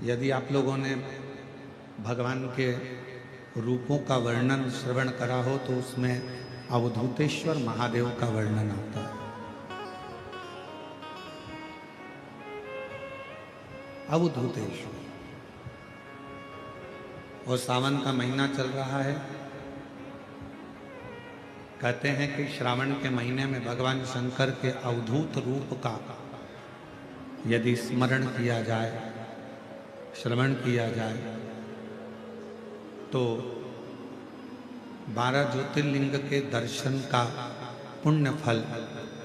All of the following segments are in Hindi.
यदि आप लोगों ने भगवान के रूपों का वर्णन श्रवण करा हो तो उसमें अवधूतेश्वर महादेव का वर्णन आता है। अवधूतेश्वर, और सावन का महीना चल रहा है। कहते हैं कि श्रावण के महीने में भगवान शंकर के अवधूत रूप का यदि स्मरण किया जाए, श्रवण किया जाए, तो 12 ज्योतिर्लिंग के दर्शन का पुण्य फल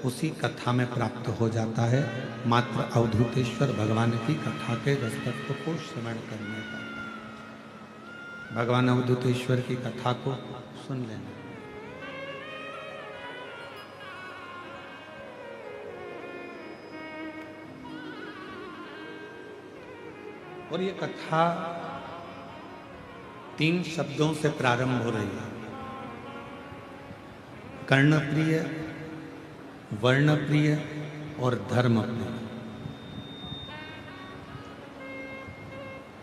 उसी कथा में प्राप्त हो जाता है, मात्र अवधूतेश्वर भगवान की कथा के दस्तक को श्रवण करने का। भगवान अवधूतेश्वर की कथा को सुन लेना। और ये कथा 3 शब्दों से प्रारंभ हो रही है। कर्णप्रिय, वर्णप्रिय और धर्मप्रिय।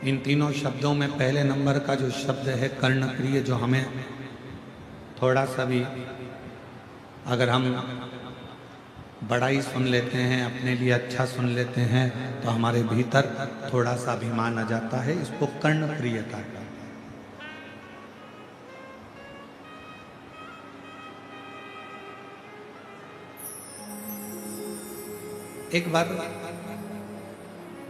इन तीनों शब्दों में पहले नंबर का जो शब्द है कर्णप्रिय, जो हमें थोड़ा सा भी, अगर हम बड़ाई सुन लेते हैं, अपने लिए अच्छा सुन लेते हैं, तो हमारे भीतर थोड़ा सा अभिमान आ जाता है। इसको कर्णप्रियता कहते हैं। एक बार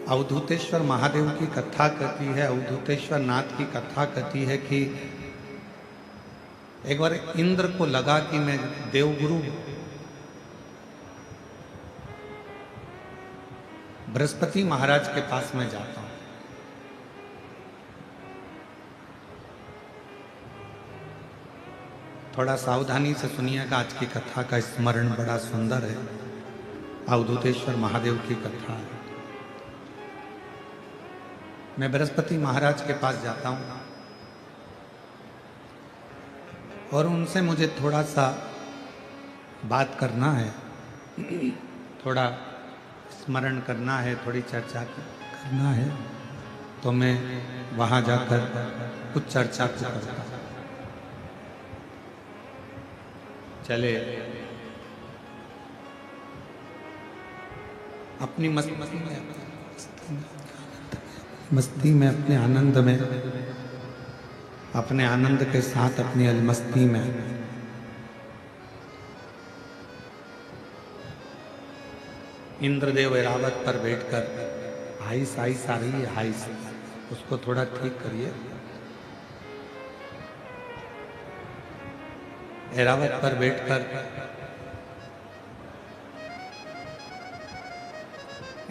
अवधूतेश्वर महादेव की कथा कहती है, अवधूतेश्वर नाथ की कथा कहती है कि एक बार इंद्र को लगा कि मैं देवगुरु बृहस्पति महाराज के पास में जाता हूं। थोड़ा सावधानी से सुनिएगा, आज की कथा का स्मरण बड़ा सुंदर है। अवधूतेश्वर महादेव की कथा है। मैं बृहस्पति महाराज के पास जाता हूं और उनसे मुझे थोड़ा सा बात करना है, थोड़ा स्मरण करना है, थोड़ी चर्चा करना है। तो मैं वहां जाकर कुछ चर्चा करता हूं। चले अपनी मस्ती में, अपने आनंद में, अपने आनंद के साथ अपनी अलमस्ती में इंद्रदेव ऐरावत पर बैठकर हाइस हाइस आ रही है, हाइस, उसको थोड़ा ठीक करिए। ऐरावत पर बैठकर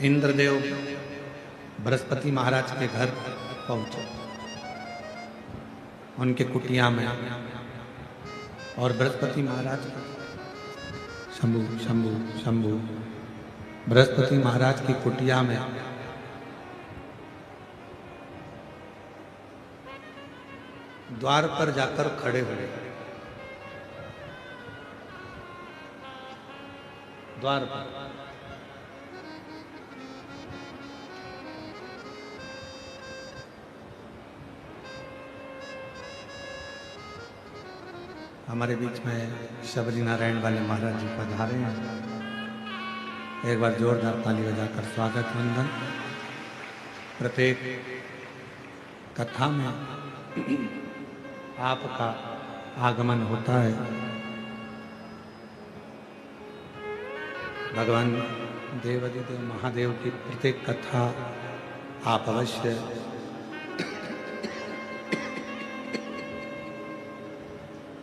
इंद्रदेव बृहस्पति महाराज के घर पहुंचे, उनके कुटिया में। और बृहस्पति महाराज, शंभु शंभु शंभु, बृहस्पति महाराज की कुटिया में द्वार पर जाकर खड़े हुए। द्वार पर हमारे बीच में शबरी नारायण वाले महाराज जी पधारे हैं। एक बार जोरदार ताली बजाकर स्वागत वंदन। प्रत्येक कथा में आपका आगमन होता है। भगवान देवादिदेव महादेव की प्रत्येक कथा आप अवश्य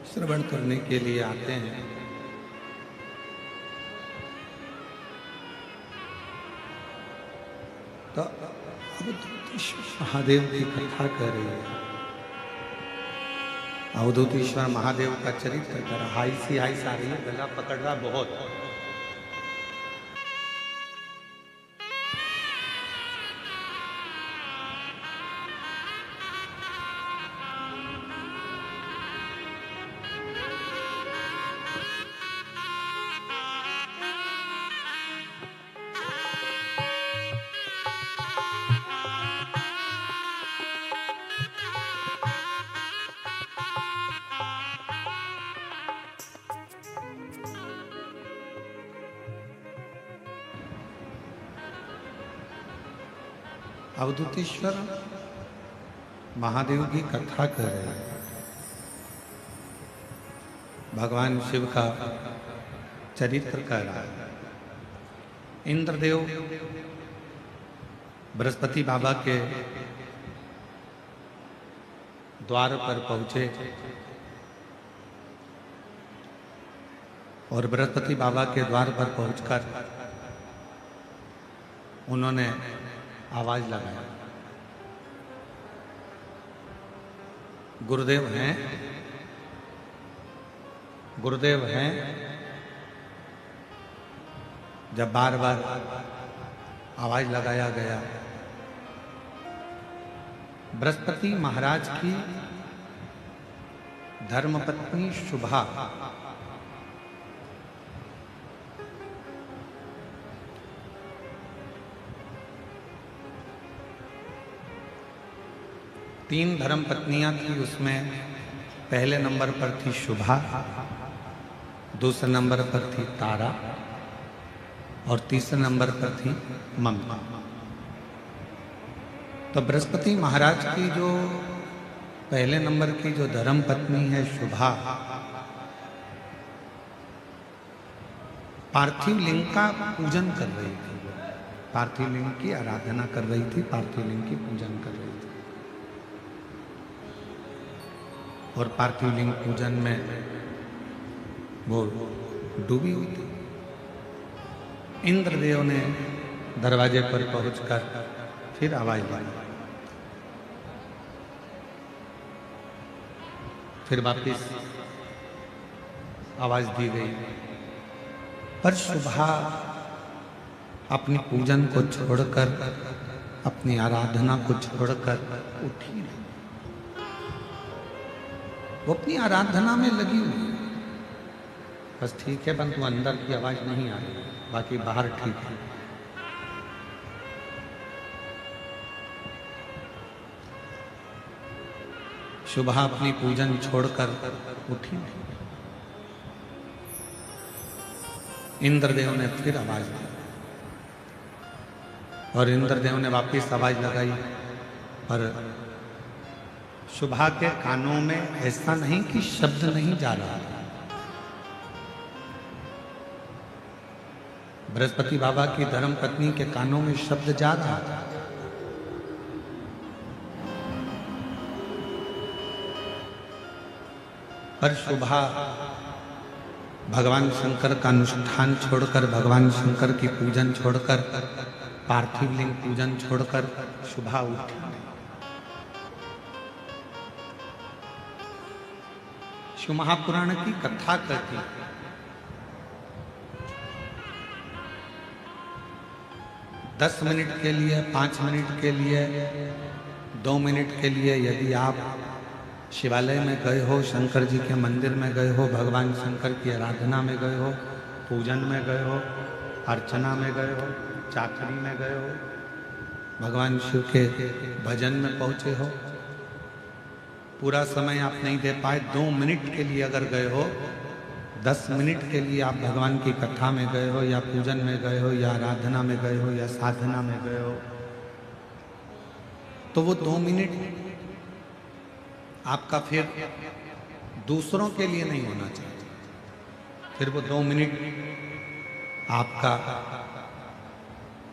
श्रवण करने के लिए आते हैं। तो अवधूतेश्वर महादेव की कथा कर रही है। अवधूतेश्वर महादेव का चरित्र कर हाइसी हाइस आ रही है, गला पकड़ रहा बहुत। अवधूतेश्वर महादेव की कथा कर रहे हैं। भगवान शिव का चरित्र कर रहा है। इंद्रदेव बृहस्पति बाबा के द्वार पर पहुंचे और बृहस्पति बाबा के द्वार पर पहुंचकर उन्होंने आवाज लगाया, गुरुदेव हैं, गुरुदेव हैं। जब बार बार आवाज लगाया गया, बृहस्पति महाराज की धर्मपत्नी शुभा तीन धर्म पत्नियां थी, उसमें पहले नंबर पर थी शुभा, दूसरे नंबर पर थी तारा और तीसरे नंबर पर थी ममता। तो बृहस्पति महाराज की जो पहले नंबर की जो धर्म पत्नी है शुभा, पार्थिव लिंग का पूजन कर रही थी, पार्थिव लिंग की आराधना कर रही थी, पार्थिव लिंग की पूजन कर रही थी। और पार्थिव लिंग पूजन में वो डूबी हुई थी। इंद्रदेव ने दरवाजे पर पहुंचकर फिर आवाज दी, फिर वापिस आवाज दी गई, पर शुभा अपनी पूजन को छोड़कर, अपनी आराधना को छोड़कर उठी नहीं। वो अपनी आराधना में लगी हुई है। बस ठीक है, परंतु अंदर की आवाज नहीं आ रही, बाकी बाहर ठीक है। शुभा अपनी पूजन छोड़कर उठी नहीं। इंद्रदेव ने फिर आवाज दी और इंद्रदेव ने वापस आवाज लगाई, पर शुभा के कानों में ऐसा नहीं कि शब्द नहीं जा रहा था। बृहस्पति बाबा की धर्म पत्नी के कानों में शब्द जा रहा था, पर शुभा भगवान शंकर का अनुष्ठान छोड़कर, भगवान शंकर की पूजन छोड़कर, पार्थिव लिंग पूजन छोड़कर शुभा उठी। शिव महापुराण की कथा करती, 10 मिनट के लिए, 5 मिनट के लिए, 2 मिनट के लिए यदि आप शिवालय में गए हो, शंकर जी के मंदिर में गए हो, भगवान शंकर की आराधना में गए हो, पूजन में गए हो, अर्चना में गए हो, चाकरी में गए हो, भगवान शिव के भजन में पहुंचे हो, पूरा समय आप नहीं दे पाए, 2 मिनट के लिए अगर गए हो, 10 मिनट के लिए आप भगवान की कथा में गए हो, या पूजन में गए हो, या आराधना में गए हो, या साधना में गए हो, तो वो 2 मिनट आपका फिर दूसरों के लिए नहीं होना चाहिए। फिर वो 2 मिनट आपका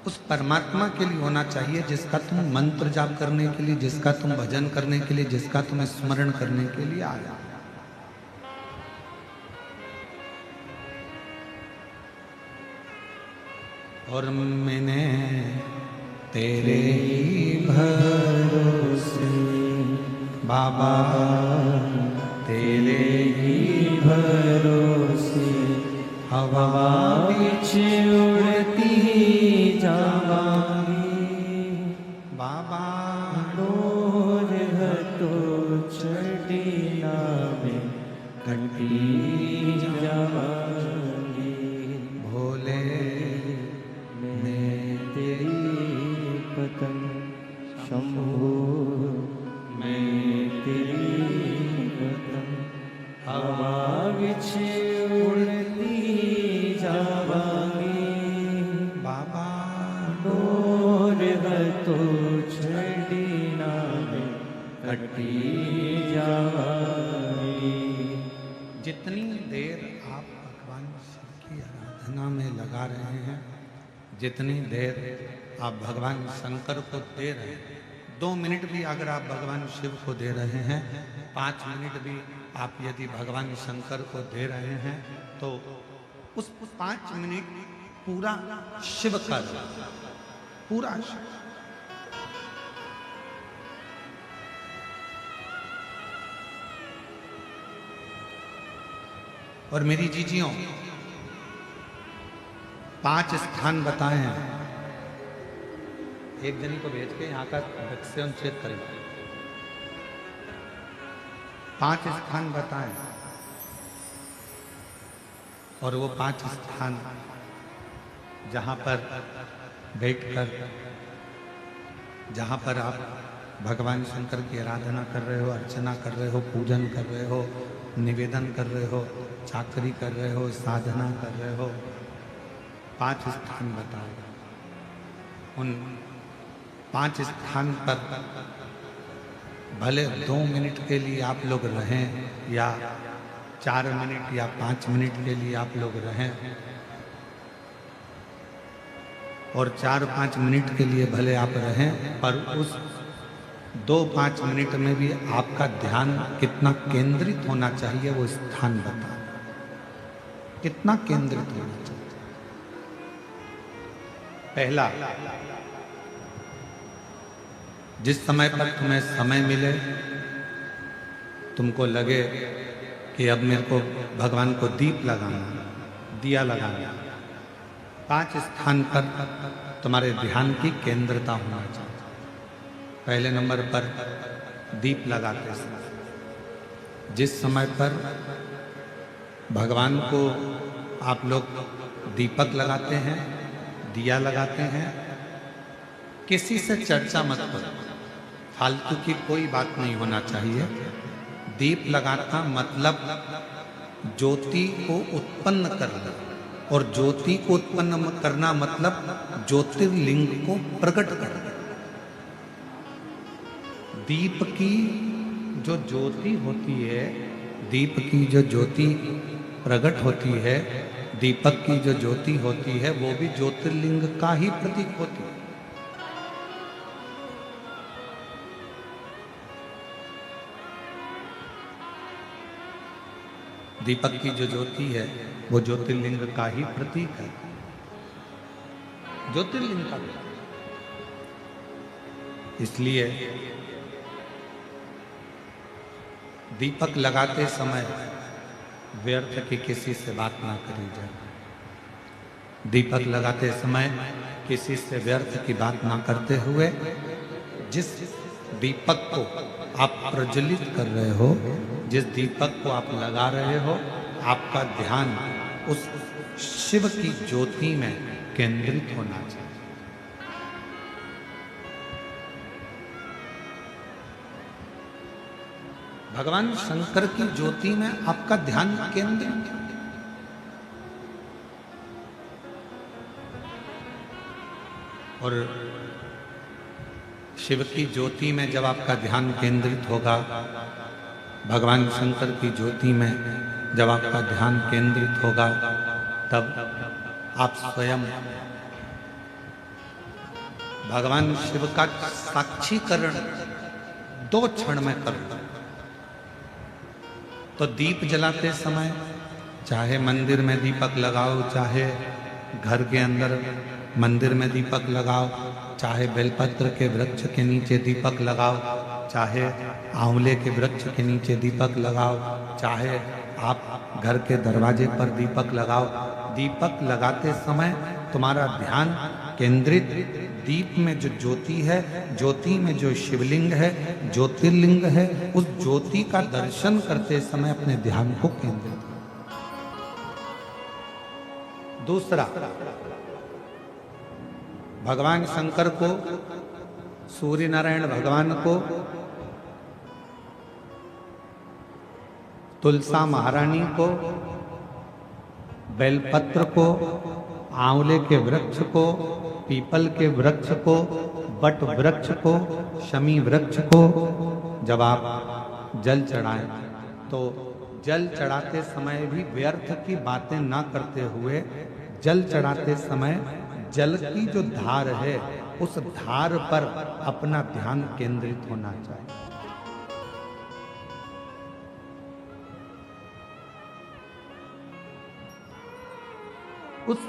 उस परमात्मा के लिए होना चाहिए जिसका तुम मंत्र जाप करने के लिए, जिसका तुम भजन करने के लिए, जिसका तुम स्मरण करने के लिए आया। और मैंने तेरे ही भरोसे बाबा, तेरे ही भरोसे हवा बीच उड़ती जावांगी बाबा, डोर हटो चढ़ीना में घंटी जावांगी। भोले मैं तेरी पतंग, शंभू मैं तेरी पतंग, हवा बिछ उड़ती जावांगी बाबा, डोर है तो कटी जाई। जितनी देर आप भगवान शिव की आराधना में लगा रहे हैं, जितनी देर आप भगवान शंकर को दे रहे हैं, 2 मिनट भी अगर आप भगवान शिव को दे रहे हैं, 5 मिनट भी आप यदि भगवान शंकर को दे रहे हैं, तो उस 5 मिनट पूरा शिव का पूरा शिव। और मेरी जीजियों 5 स्थान बताए हैं, एक जनी को भेज के यहाँ का वैक्सीन चेक करें। 5 स्थान बताएं और वो 5 स्थान जहाँ पर बैठकर, जहाँ पर आप भगवान शंकर की आराधना कर रहे हो, अर्चना कर रहे हो, पूजन कर रहे हो, निवेदन कर रहे हो, चाकरी कर रहे हो, साधना कर रहे हो, 5 स्थान बताओ। उन 5 स्थान पर भले 2 मिनट के लिए आप लोग रहें या 4 मिनट या 5 मिनट के लिए आप लोग रहें, और 4-5 मिनट के लिए भले आप रहें, पर उस 2-5 मिनट में भी आपका ध्यान कितना केंद्रित होना चाहिए, वो स्थान बताओ। कितना केंद्रित होना चाहिए? पहला, जिस समय पर तुम्हें समय मिले, तुमको लगे कि अब मेरे को भगवान को दीप लगाना, दिया लगाना, 5 स्थान पर तुम्हारे ध्यान की केंद्रता होना चाहिए। पहले नंबर पर दीप लगाते समय, जिस समय पर भगवान को आप लोग दीपक लगाते हैं, दिया लगाते हैं, किसी से चर्चा मत करो, फालतू की कोई बात नहीं होना चाहिए। दीप लगाना मतलब ज्योति को उत्पन्न करना, और ज्योति को उत्पन्न करना मतलब ज्योतिर्लिंग को प्रकट करना। दीप की जो ज्योति होती है, दीप की जो ज्योति प्रकट होती है, दीपक की जो ज्योति होती है, वो भी ज्योतिर्लिंग का ही प्रतीक होती है। दीपक की जो ज्योति है वो ज्योतिर्लिंग का ही प्रतीक है, ज्योतिर्लिंग का प्रतीक। इसलिए दीपक लगाते समय व्यर्थ की किसी से बात ना करी जाए। दीपक लगाते समय किसी से व्यर्थ की बात ना करते हुए, जिस दीपक को आप प्रज्वलित कर रहे हो, जिस दीपक को आप लगा रहे हो, आपका ध्यान उस शिव की ज्योति में केंद्रित होना चाहिए। भगवान शंकर की ज्योति में आपका ध्यान केंद्रित। और शिव की ज्योति में जब आपका ध्यान केंद्रित होगा, भगवान शंकर की ज्योति में जब आपका ध्यान केंद्रित होगा, तब आप स्वयं भगवान शिव का साक्षीकरण 2 क्षण में करो। तो दीप जलाते समय चाहे मंदिर में दीपक लगाओ, चाहे घर के अंदर मंदिर में दीपक लगाओ, चाहे बेलपत्र के वृक्ष के नीचे दीपक लगाओ, चाहे आंवले के वृक्ष के नीचे दीपक लगाओ, चाहे आप घर के दरवाजे पर दीपक लगाओ। दीपक लगाते समय तुम्हारा ध्यान केंद्रित दीप में जो ज्योति है, ज्योति में जो शिवलिंग है, ज्योतिर्लिंग है, उस ज्योति का दर्शन करते समय अपने ध्यान को केंद्रित करो। दूसरा, भगवान शंकर को, सूर्य नारायण भगवान को, तुलसा महारानी को, बेलपत्र को, आंवले के वृक्ष को, पीपल के वृक्ष को, बट वृक्ष को, शमी वृक्ष को, जब आप जल चढ़ाएं तो जल चढ़ाते समय भी व्यर्थ की बातें ना करते हुए जल चढ़ाते समय जल की जो धार है उस धार पर अपना ध्यान केंद्रित होना चाहिए। उस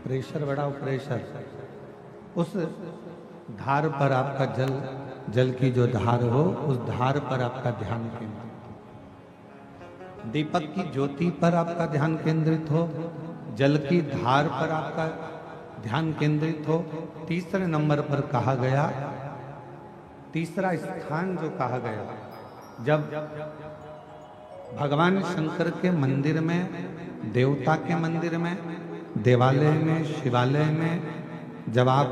प्रेशर बढ़ाओ, प्रेशर, उस धार पर आपका जल की जो धार हो उस धार पर आपका ध्यान केंद्रित, दीपक की ज्योति पर आपका ध्यान केंद्रित हो, जल की धार पर आपका ध्यान केंद्रित हो। तीसरे नंबर पर कहा गया, तीसरा स्थान जो कहा गया, जब भगवान शंकर के मंदिर में, देवता के मंदिर में, देवालय में, शिवालय में जब आप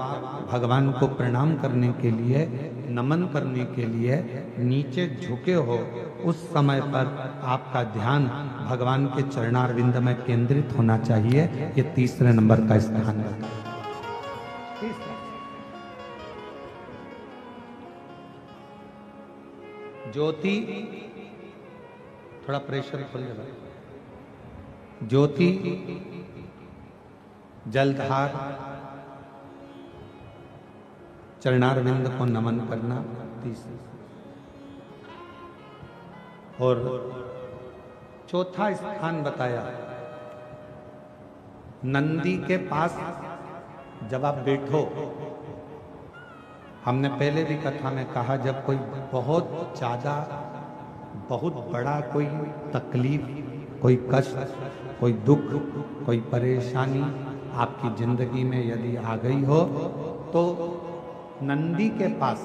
भगवान को प्रणाम करने के लिए, नमन करने के लिए नीचे झुके हो, उस समय पर आपका ध्यान भगवान के चरणारविंद में केंद्रित होना चाहिए। ये तीसरे नंबर का स्थान है। ज्योति, थोड़ा प्रेशर खोल दे भाई। ज्योति, जलधार, चरणारविंद को नमन करना तीसरा, और चौथा स्थान बताया नंदी के पास जब आप बैठो। हमने पहले भी कथा में कहा, जब कोई बहुत ज्यादा, बहुत बड़ा कोई तकलीफ, कोई कष्ट, कोई दुख, कोई परेशानी आपकी जिंदगी में यदि आ गई हो तो नंदी के पास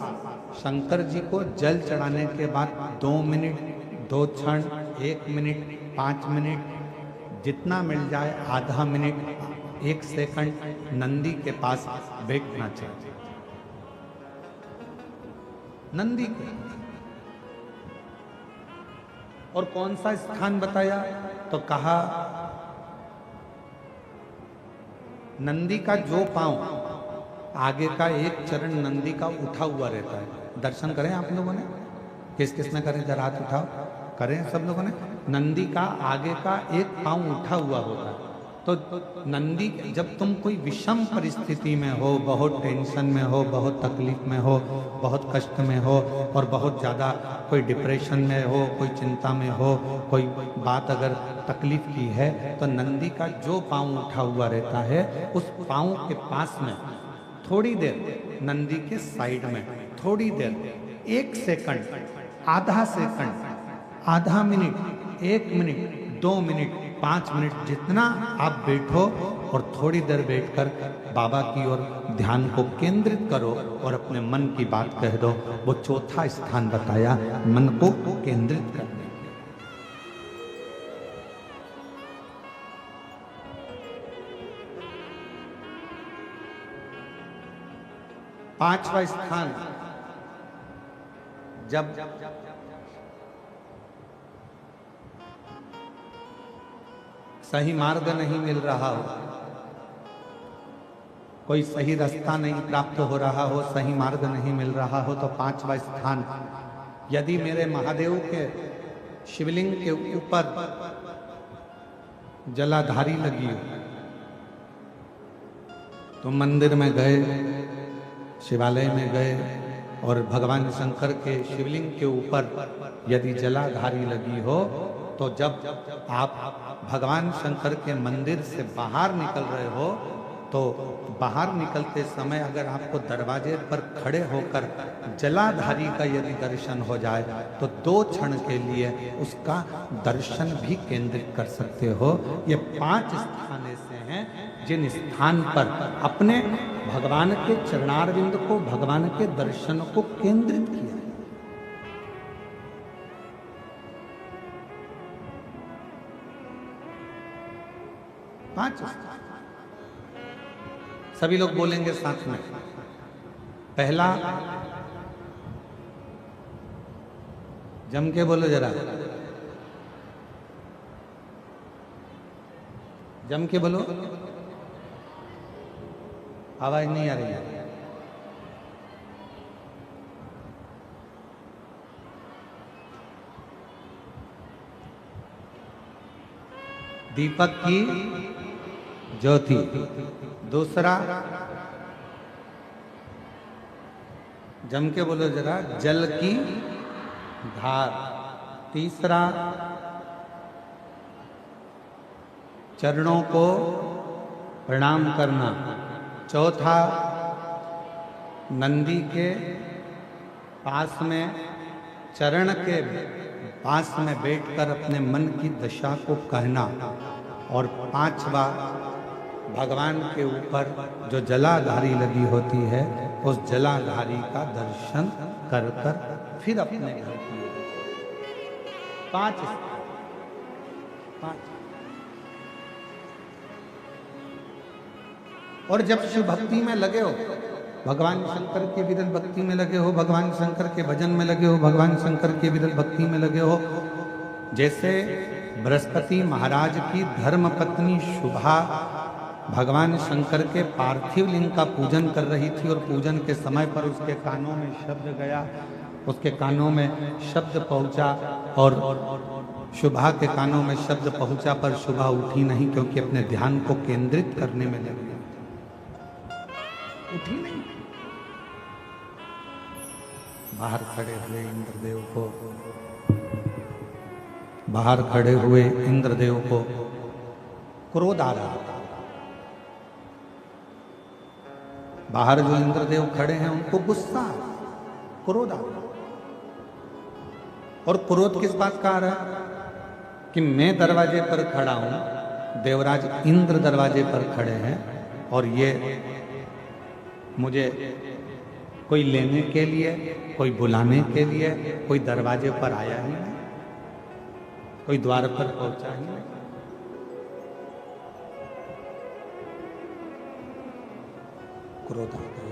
शंकर जी को जल चढ़ाने के बाद 2 मिनट, 2 क्षण, 1 मिनट, 5 मिनट, जितना मिल जाए, आधा मिनट, 1 सेकंड नंदी के पास बैठना चाहिए। नंदी के, और कौन सा स्थान बताया तो कहा नंदी का जो पांव, आगे का एक चरण नंदी का उठा हुआ रहता है। दर्शन करें आप लोगों ने, किस किस ने करें, जरा हाथ उठाओ, करें सब लोगों ने। नंदी का आगे का एक पांव उठा हुआ होता है। तो नंदी, जब तुम कोई विषम परिस्थिति में हो, बहुत टेंशन में हो, बहुत तकलीफ में हो, बहुत कष्ट में हो, और बहुत ज़्यादा कोई डिप्रेशन में हो, कोई चिंता में हो, कोई बात अगर तकलीफ की है, तो नंदी का जो पांव उठा हुआ रहता है उस पांव के पास में थोड़ी देर, नंदी के साइड में थोड़ी देर, 1 सेकंड, आधा सेकंड, आधा मिनट, 1 मिनट, 2 मिनट, 5 मिनट, जितना आप बैठो और थोड़ी देर बैठकर बाबा की ओर ध्यान को केंद्रित करो और अपने मन की बात कह दो। वो चौथा स्थान बताया मन को केंद्रित करने। पांचवा स्थान, जब सही मार्ग नहीं मिल रहा हो, कोई सही रास्ता नहीं प्राप्त हो रहा हो, सही मार्ग नहीं मिल रहा हो, तो पांचवा स्थान, यदि मेरे महादेव के शिवलिंग के ऊपर जलाधारी लगी हो, तो मंदिर में गए, शिवालय में गए और भगवान शंकर के शिवलिंग के ऊपर यदि जलाधारी लगी हो, तो जब आप भगवान शंकर के मंदिर से बाहर निकल रहे हो, तो बाहर निकलते समय अगर आपको दरवाजे पर खड़े होकर जलाधारी का यदि दर्शन हो जाए, तो 2 क्षण के लिए उसका दर्शन भी केंद्रित कर सकते हो। ये 5 स्थान ऐसे हैं जिन स्थान पर अपने भगवान के चरणारविंद को, भगवान के दर्शन को केंद्रित किया। पांच सभी लोग बोलेंगे साथ में। पहला, जम के बोलो जरा, जम के बोलो, आवाज नहीं आ रही है। दीपक की ज्योति। दूसरा, जम के बोलो जरा, जल की धार। तीसरा, चरणों को प्रणाम करना। चौथा, नंदी के पास में, चरण के पास में बैठकर अपने मन की दशा को कहना। और पांचवा, भगवान के ऊपर जो जलाधारी लगी होती है उस जलाधारी का दर्शन कर कर फिर अपने घर की। पांच। और जब शिव भक्ति में लगे हो, भगवान शंकर के विरल भक्ति में लगे हो, भगवान शंकर के भजन में लगे हो, भगवान शंकर के विरल भक्ति में लगे हो, जैसे बृहस्पति महाराज की धर्म पत्नी शुभा भगवान शंकर के पार्थिव लिंग का पूजन कर रही थी और पूजन के समय पर उसके कानों में शब्द गया, उसके कानों में शब्द पहुंचा और शुभा के कानों में शब्द पहुंचा पर शुभा उठी नहीं, क्योंकि अपने ध्यान को केंद्रित करने में लगी, उठी नहीं। बाहर खड़े हुए इंद्रदेव को, बाहर खड़े हुए इंद्रदेव को क्रोध आ रहा था। बाहर जो इंद्रदेव खड़े हैं उनको गुस्सा, क्रोध आ रहा। और क्रोध किस बात का आ रहा है कि मैं दरवाजे पर खड़ा हूं, देवराज इंद्र दरवाजे पर खड़े हैं और ये मुझे कोई लेने के लिए, कोई बुलाने के लिए, कोई दरवाजे पर आया ही नहीं, कोई द्वार पर पहुंचा ही नहीं। क्रोध आ गया,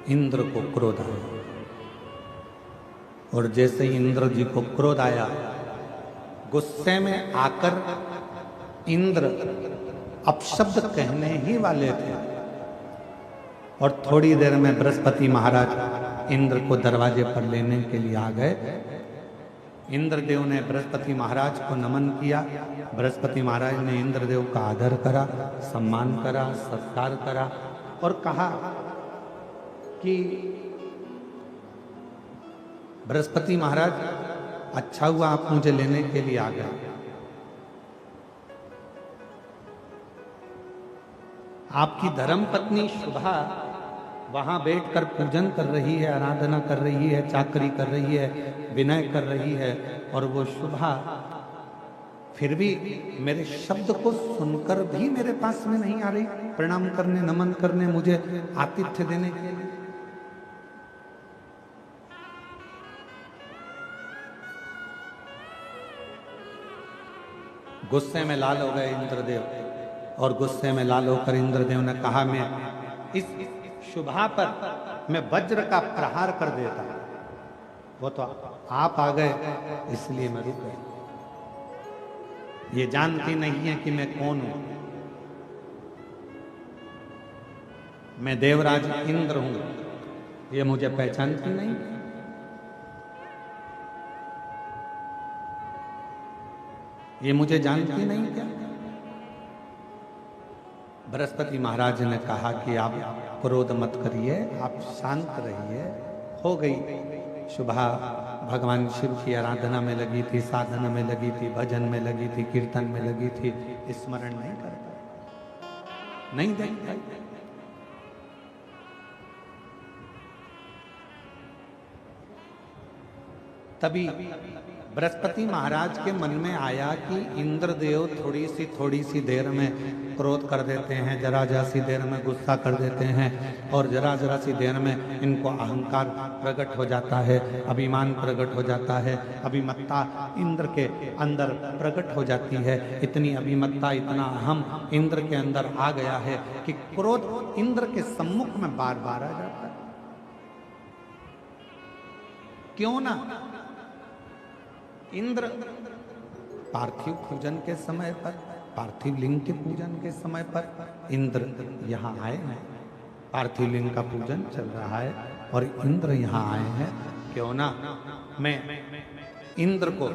इंद्र को क्रोध आया। और जैसे ही इंद्र जी को क्रोध आया, गुस्से में आकर इंद्र अपशब्द कहने ही वाले थे और थोड़ी देर में बृहस्पति महाराज इंद्र को दरवाजे पर लेने के लिए आ गए। इंद्रदेव ने बृहस्पति महाराज को नमन किया। बृहस्पति महाराज ने इंद्रदेव का आदर करा, सम्मान करा, सत्कार करा और कहा कि बृहस्पति महाराज, अच्छा हुआ आप मुझे लेने के लिए आ गए। आपकी धर्म पत्नी शुभा वहां बैठकर पूजन कर रही है, आराधना कर रही है, चाकरी कर रही है, विनय कर रही है, और वो शुभा फिर भी मेरे शब्द को सुनकर भी मेरे पास में नहीं आ रही, प्रणाम करने, नमन करने, मुझे आतिथ्य देने के लिए। गुस्से में लाल हो गए इंद्रदेव और गुस्से में लाल होकर इंद्रदेव ने कहा, मैं इस शुभा पर मैं वज्र का प्रहार कर देता। वो तो आप आ गए इसलिए मैं रुक गया। ये जानती नहीं है कि मैं कौन हूं। मैं देवराज इंद्र हूं, ये मुझे पहचानती नहीं। ये मुझे जानती नहीं क्या? बृहस्पति महाराज ने कहा कि आप क्रोध मत करिए, आप शांत रहिए। हो गई शुभा भगवान शिव की आराधना में लगी थी, साधना में लगी थी, भजन में लगी थी, कीर्तन में लगी थी, स्मरण नहीं कर पाई, नहीं देख पाई। तभी बृहस्पति महाराज के मन में आया कि इंद्रदेव थोड़ी सी देर में क्रोध कर देते हैं, जरा सी देर में गुस्सा कर देते हैं और जरा सी देर में इनको अहंकार प्रकट हो जाता है, अभिमान प्रकट हो जाता है, अभिमत्ता इंद्र के अंदर प्रकट हो जाती है। इतनी अभिमत्ता, इतना अहम इंद्र के अंदर आ गया है कि क्रोध इंद्र के सम्मुख में बार बार आ जाता है। क्यों ना इंद्र पार्थिव पूजन के समय पर, पार्थिव लिंग के पूजन के समय पर इंद्र यहाँ आए हैं, पार्थिव लिंग का पूजन चल रहा है और इंद्र यहाँ आए हैं। क्यों ना मैं इंद्र को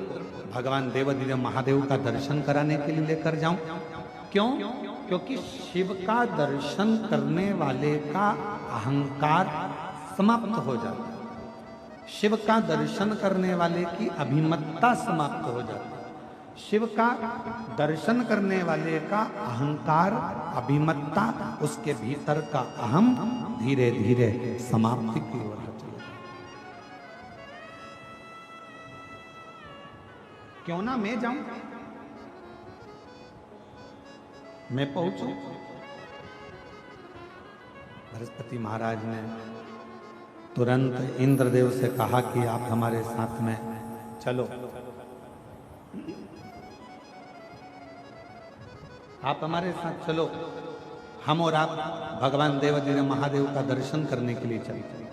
भगवान देवाधिदेव महादेव का दर्शन कराने के लिए लेकर जाऊं। क्यों? क्योंकि शिव का दर्शन करने वाले का अहंकार समाप्त हो जाता है। शिव का दर्शन करने वाले की अभिमत्ता समाप्त हो जाती है। शिव का दर्शन करने वाले का अहंकार, अभिमत्ता, उसके भीतर का अहम धीरे धीरे समाप्ति की ओर चला जाता है। क्यों ना मैं जाऊं, मैं पहुंचू। बृहस्पति महाराज ने तुरंत इंद्रदेव से कहा कि आप हमारे साथ में चलो, आप हमारे साथ चलो, हम और आप भगवान देवाधिदेव महादेव का दर्शन करने के लिए चलते।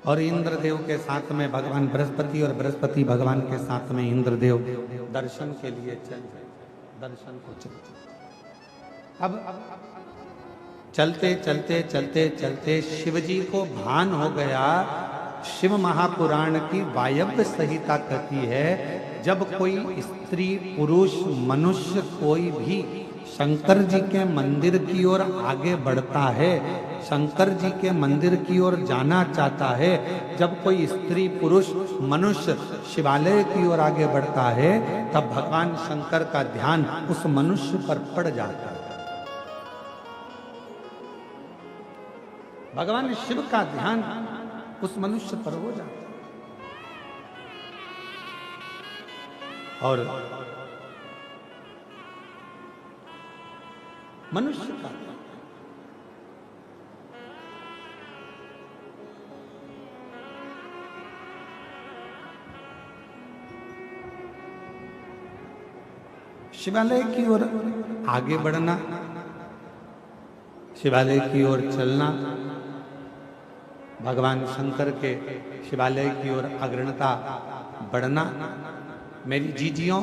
और इंद्रदेव के साथ में भगवान बृहस्पति और बृहस्पति भगवान के साथ में इंद्रदेव दर्शन के लिए चले, दर्शन को चलते। अब चलते चलते चलते चलते शिवजी को भान हो गया। शिव महापुराण की वायव्य संहिता कहती है, जब कोई स्त्री पुरुष मनुष्य कोई भी शंकर जी के मंदिर की ओर आगे बढ़ता है, शंकर जी के मंदिर की ओर जाना चाहता है, जब कोई स्त्री पुरुष मनुष्य शिवालय की ओर आगे बढ़ता है, तब भगवान शंकर का ध्यान उस मनुष्य पर पड़ जाता है। भगवान शिव का ध्यान उस मनुष्य पर हो जाता है। और मनुष्य का शिवालय की ओर आगे बढ़ना, शिवालय की ओर चलना, भगवान शंकर के शिवालय की ओर अग्रणता बढ़ना। मेरी जीजियों,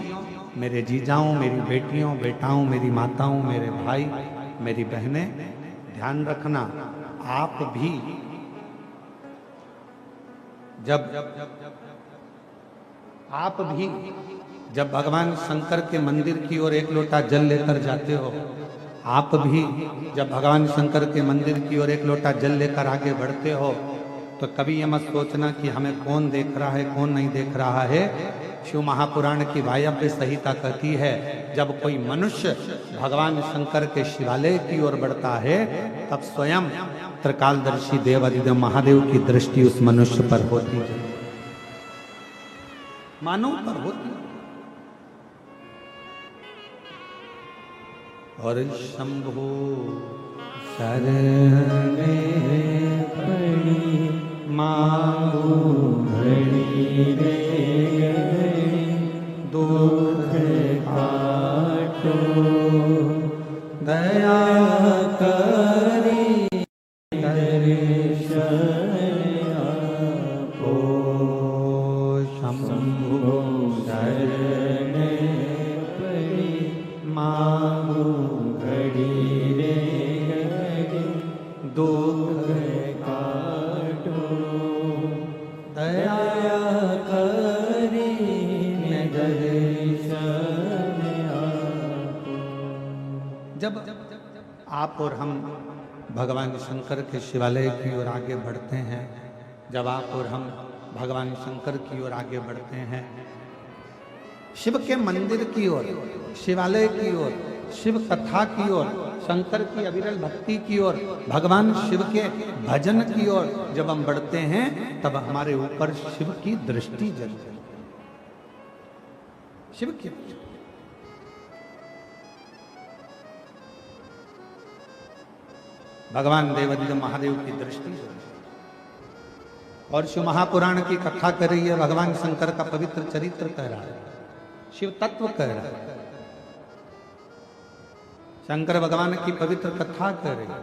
मेरे जीजाओं, मेरी बेटियों, बेटाओं, मेरी माताओं, मेरे भाई, मेरी बहनें, ध्यान रखना, आप भी जब भगवान शंकर के मंदिर की ओर एक लोटा जल लेकर जाते हो, आप भी जब भगवान शंकर के मंदिर की ओर एक लोटा जल लेकर आगे बढ़ते हो, तो कभी ये मत सोचना कि हमें कौन देख रहा है कौन नहीं देख रहा है। शिव महापुराण की वायव्य संहिता कहती है, जब कोई मनुष्य भगवान शंकर के शिवालय की ओर बढ़ता है, तब स्वयं त्रिकालदर्शी देवाधिदेव महादेव की दृष्टि उस मनुष्य पर होती है, मानव पर होती है। और शंभो शरणे पड़ी मांगो घड़ी रे दुख काटो दया करी दर्शन आपो। शंभो शरणे पड़ी मांगो घड़ी रे दुख काटो दया करी दर्शन आपो। जब आप और हम भगवान शंकर के शिवालय की ओर आगे बढ़ते हैं, जब आप और हम भगवान शंकर की ओर आगे बढ़ते हैं, शिव के मंदिर की ओर, शिवालय की ओर, शिव कथा की ओर, शंकर की अविरल भक्ति की ओर, भगवान शिव के भजन की ओर जब हम बढ़ते हैं, तब हमारे ऊपर शिव की दृष्टि जलती है। शिव की भगवान देवाधिदेव महादेव की दृष्टि जलती है। और शिव महापुराण की कथा कर रही है, भगवान शंकर का पवित्र चरित्र कह रहा है, शिव तत्व कह रहा है, शंकर भगवान की पवित्र कथा कह रही है।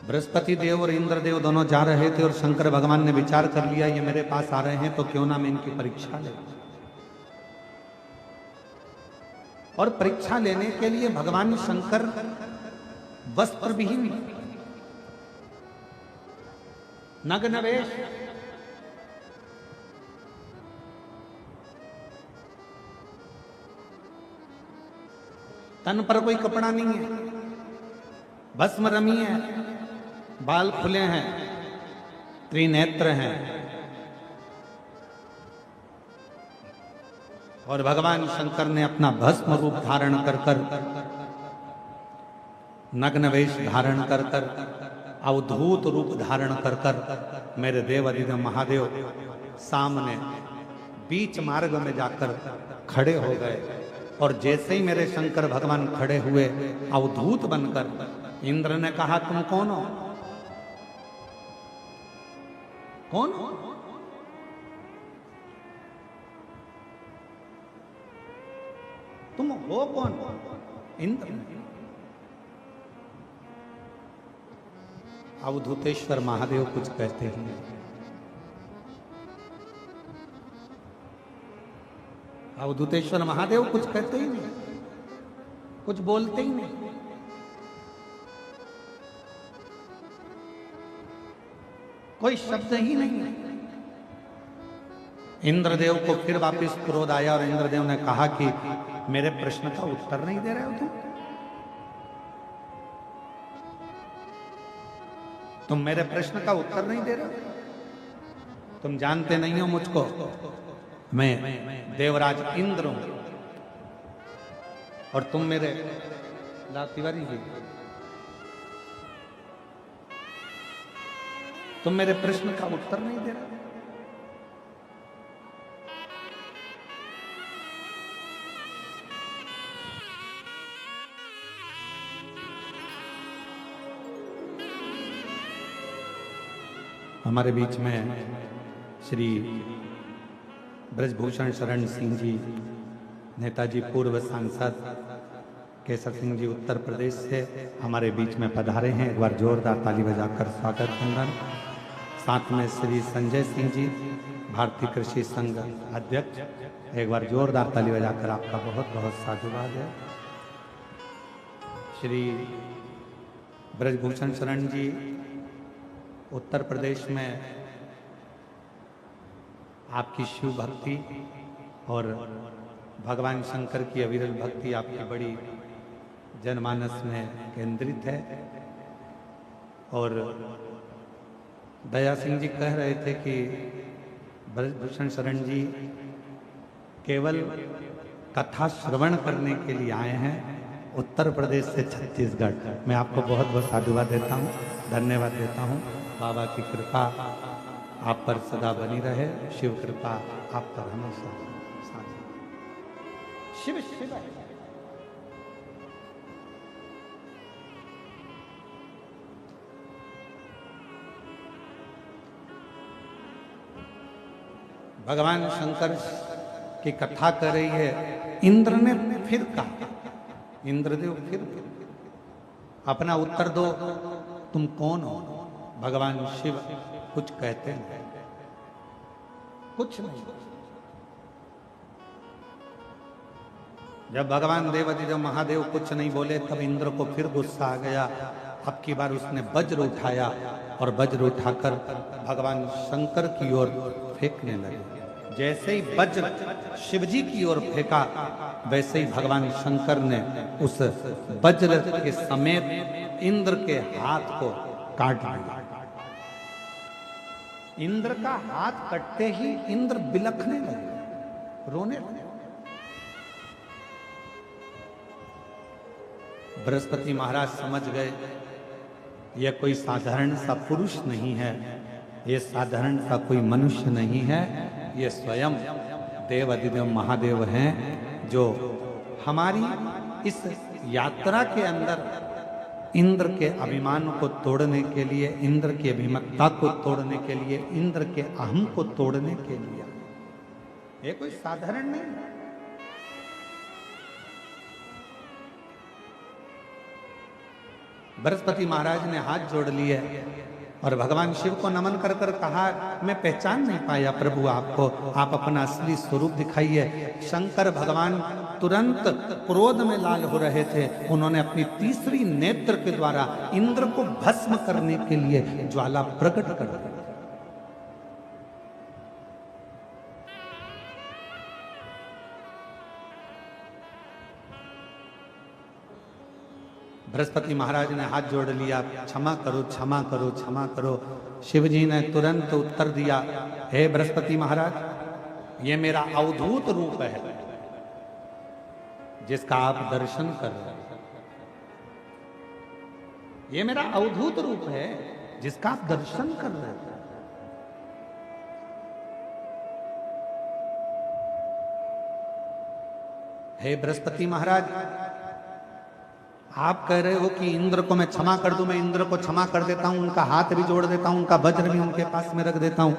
बृहस्पति देव और इंद्रदेव दोनों जा रहे थे और शंकर भगवान ने विचार कर लिया, ये मेरे पास आ रहे हैं तो क्यों ना मैं इनकी परीक्षा ले। और परीक्षा लेने के लिए भगवान शंकर वस्त्र विहीन नग्न वेश, तन पर कोई कपड़ा नहीं है, भस्म रमी है, बाल खुले हैं, त्रिनेत्र हैं, और भगवान शंकर ने अपना भस्म रूप धारण कर कर, नग्न वेश धारण कर कर, अवधूत रूप धारण कर कर मेरे देव अधिदेव महादेव सामने बीच मार्ग में जाकर खड़े हो गए। और जैसे ही मेरे शंकर भगवान खड़े हुए अवधूत बनकर, इंद्र ने कहा तुम कौन हो? कौन हो? तुम हो कौन? इंद्र। अवधूतेश्वर महादेव कुछ कहते ही नहीं। अवधूतेश्वर महादेव कुछ कहते ही नहीं, कुछ बोलते ही नहीं। कोई शब्द ही नहीं है। इंद्रदेव को फिर वापस क्रोध आया और इंद्रदेव ने कहा कि मेरे प्रश्न का उत्तर नहीं दे रहे हो तुम मेरे प्रश्न का उत्तर नहीं दे रहे हो। तुम जानते नहीं हो मुझको, मैं देवराज इंद्र हूं और तुम मेरे तिवारी जी, तुम मेरे प्रश्न का उत्तर नहीं दे रहे। हमारे बीच में श्री ब्रजभूषण शरण सिंह जी, नेताजी पूर्व सांसद केसर सिंह जी उत्तर प्रदेश से हमारे बीच में पधारे हैं। एक बार जोरदार ताली बजाकर स्वागत वंदन। साथ में श्री संजय सिंह जी, भारतीय कृषि संघ अध्यक्ष, एक बार जोरदार ताली बजाकर आपका बहुत बहुत साधुवाद है। श्री ब्रजभूषण शरण जी उत्तर प्रदेश में आपकी शिव भक्ति और भगवान शंकर की अविरल भक्ति आपकी बड़ी जनमानस में केंद्रित है। और दया सिंह जी कह रहे थे कि ब्रजभूषण शरण जी केवल कथा श्रवण करने के लिए आए हैं उत्तर प्रदेश से छत्तीसगढ़। मैं आपको बहुत बहुत साधुवाद देता हूँ, धन्यवाद देता हूँ। बाबा की कृपा आप पर सदा बनी रहे, शिव कृपा आप पर हमेशा शिव शिव। भगवान शंकर की कथा कर रही है। इंद्र ने फिर कहा, इंद्रदेव फिर अपना उत्तर दो, तुम कौन हो? भगवान शिव कुछ कहते हैं, कुछ नहीं। जब भगवान देवाधिदेव महादेव कुछ नहीं बोले तब इंद्र को फिर गुस्सा आ गया। अब की बार उसने वज्र उठाया और वज्र उठाकर भगवान शंकर की ओर फेंकने लगे। जैसे ही वज्र शिवजी की ओर फेंका वैसे ही भगवान शंकर ने उस वज्र के समेत इंद्र के हाथ को काट लिया। इंद्र का हाथ कटते ही इंद्र बिलखने लगे, रोने लगे। बृहस्पति महाराज समझ गए यह कोई साधारण सा पुरुष नहीं है, ये साधारण सा कोई मनुष्य नहीं है, ये स्वयं देव अधिदेव महादेव हैं जो हमारी इस यात्रा के अंदर इंद्र के अभिमान को तोड़ने के लिए, इंद्र की अभिमत्ता को तोड़ने के लिए, इंद्र के अहम को तोड़ने के लिए। ये कोई साधारण नहीं। बृहस्पति महाराज ने हाथ जोड़ लिए और भगवान शिव को नमन कर कर कहा, मैं पहचान नहीं पाया प्रभु आपको, आप अपना असली स्वरूप दिखाइए। शंकर भगवान तुरंत क्रोध में लाल हो रहे थे। उन्होंने अपनी तीसरी नेत्र के द्वारा इंद्र को भस्म करने के लिए ज्वाला प्रकट कर दी। बृहस्पति महाराज ने हाथ जोड़ लिया, क्षमा करो क्षमा करो क्षमा करो। शिव जी ने तुरंत उत्तर दिया, हे बृहस्पति महाराज, ये मेरा अवधूत रूप है जिसका आप दर्शन कर रहे हैं। ये मेरा अवधूत रूप है जिसका आप दर्शन कर रहे हैं। हे बृहस्पति महाराज, आप कह रहे हो कि इंद्र को मैं क्षमा कर दूं, मैं इंद्र को क्षमा कर देता हूं, उनका हाथ भी जोड़ देता हूं, उनका वज्र भी उनके पास में रख देता हूं,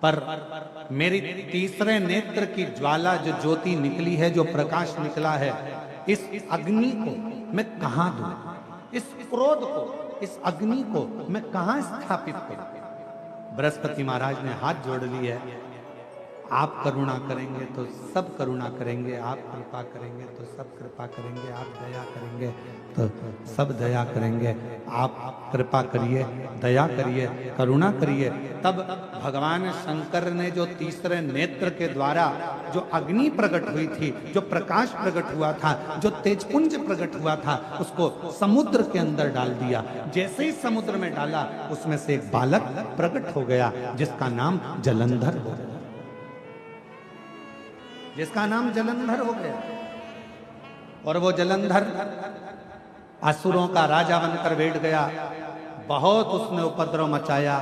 पर मेरी तीसरे नेत्र की ज्वाला जो ज्योति निकली है, जो प्रकाश निकला है, इस अग्नि को मैं कहां दूं? इस क्रोध को, इस अग्नि को मैं कहां स्थापित करूं? बृहस्पति महाराज ने हाथ जोड़ लिए, आप करुणा करेंगे तो सब करुणा करेंगे, आप कृपा करेंगे तो सब कृपा करेंगे, आप दया करेंगे तो सब दया करेंगे। आप कृपा करिए, दया करिए, करुणा करिए। तब भगवान शंकर ने जो तीसरे नेत्र के द्वारा जो अग्नि प्रकट हुई थी, जो प्रकाश प्रकट हुआ था, जो तेजपुंज प्रकट हुआ था, उसको समुद्र के अंदर डाल दिया। जैसे ही समुद्र में डाला, उसमें से एक बालक प्रकट हो गया जिसका नाम जलंधर हो गया, जिसका नाम जलंधर हो गया। और वो जलंधर असुरों का राजा बनकर बैठ गया। बहुत उसने उपद्रव मचाया।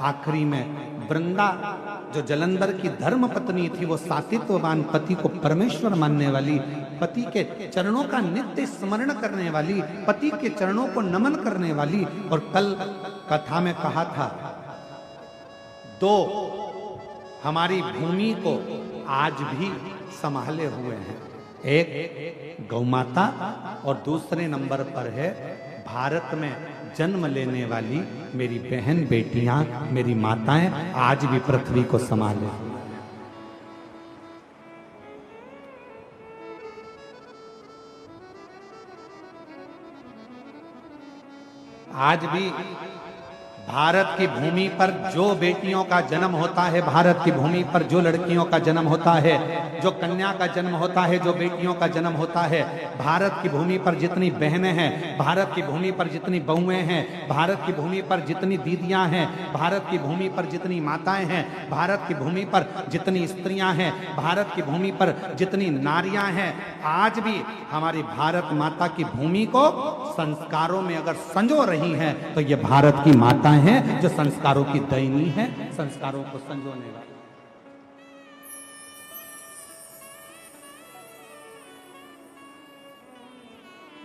आखिरी में वृंदा, जो जलंधर की धर्म पत्नी थी, वो सातित्ववान पति को परमेश्वर मानने वाली, पति के चरणों का नित्य स्मरण करने वाली, पति के चरणों को नमन करने वाली। और कल कथा में कहा था, दो हमारी भूमि को आज भी संभाले हुए हैं, एक गौमाता और दूसरे नंबर पर है भारत में जन्म लेने वाली मेरी बहन बेटियां, मेरी माताएं आज भी पृथ्वी को संभाले। आज भी भारत की भूमि पर जो बेटियों का जन्म होता है, भारत की भूमि पर जो लड़कियों का जन्म होता है, जो कन्या का जन्म होता है, जो बेटियों का जन्म होता है, भारत की भूमि पर जितनी बहनें हैं, भारत की भूमि पर जितनी बहुएं हैं, भारत की भूमि पर जितनी दीदियां हैं, भारत की भूमि पर जितनी माताएं हैं, भारत की भूमि पर जितनी स्त्रियां हैं, भारत की भूमि पर जितनी नारियां हैं, आज भी हमारी भारत माता की भूमि को संस्कारों में अगर संजो रही हैं, तो ये भारत की माता हैं जो संस्कारों की दैनी है, संस्कारों को संजोने वाली।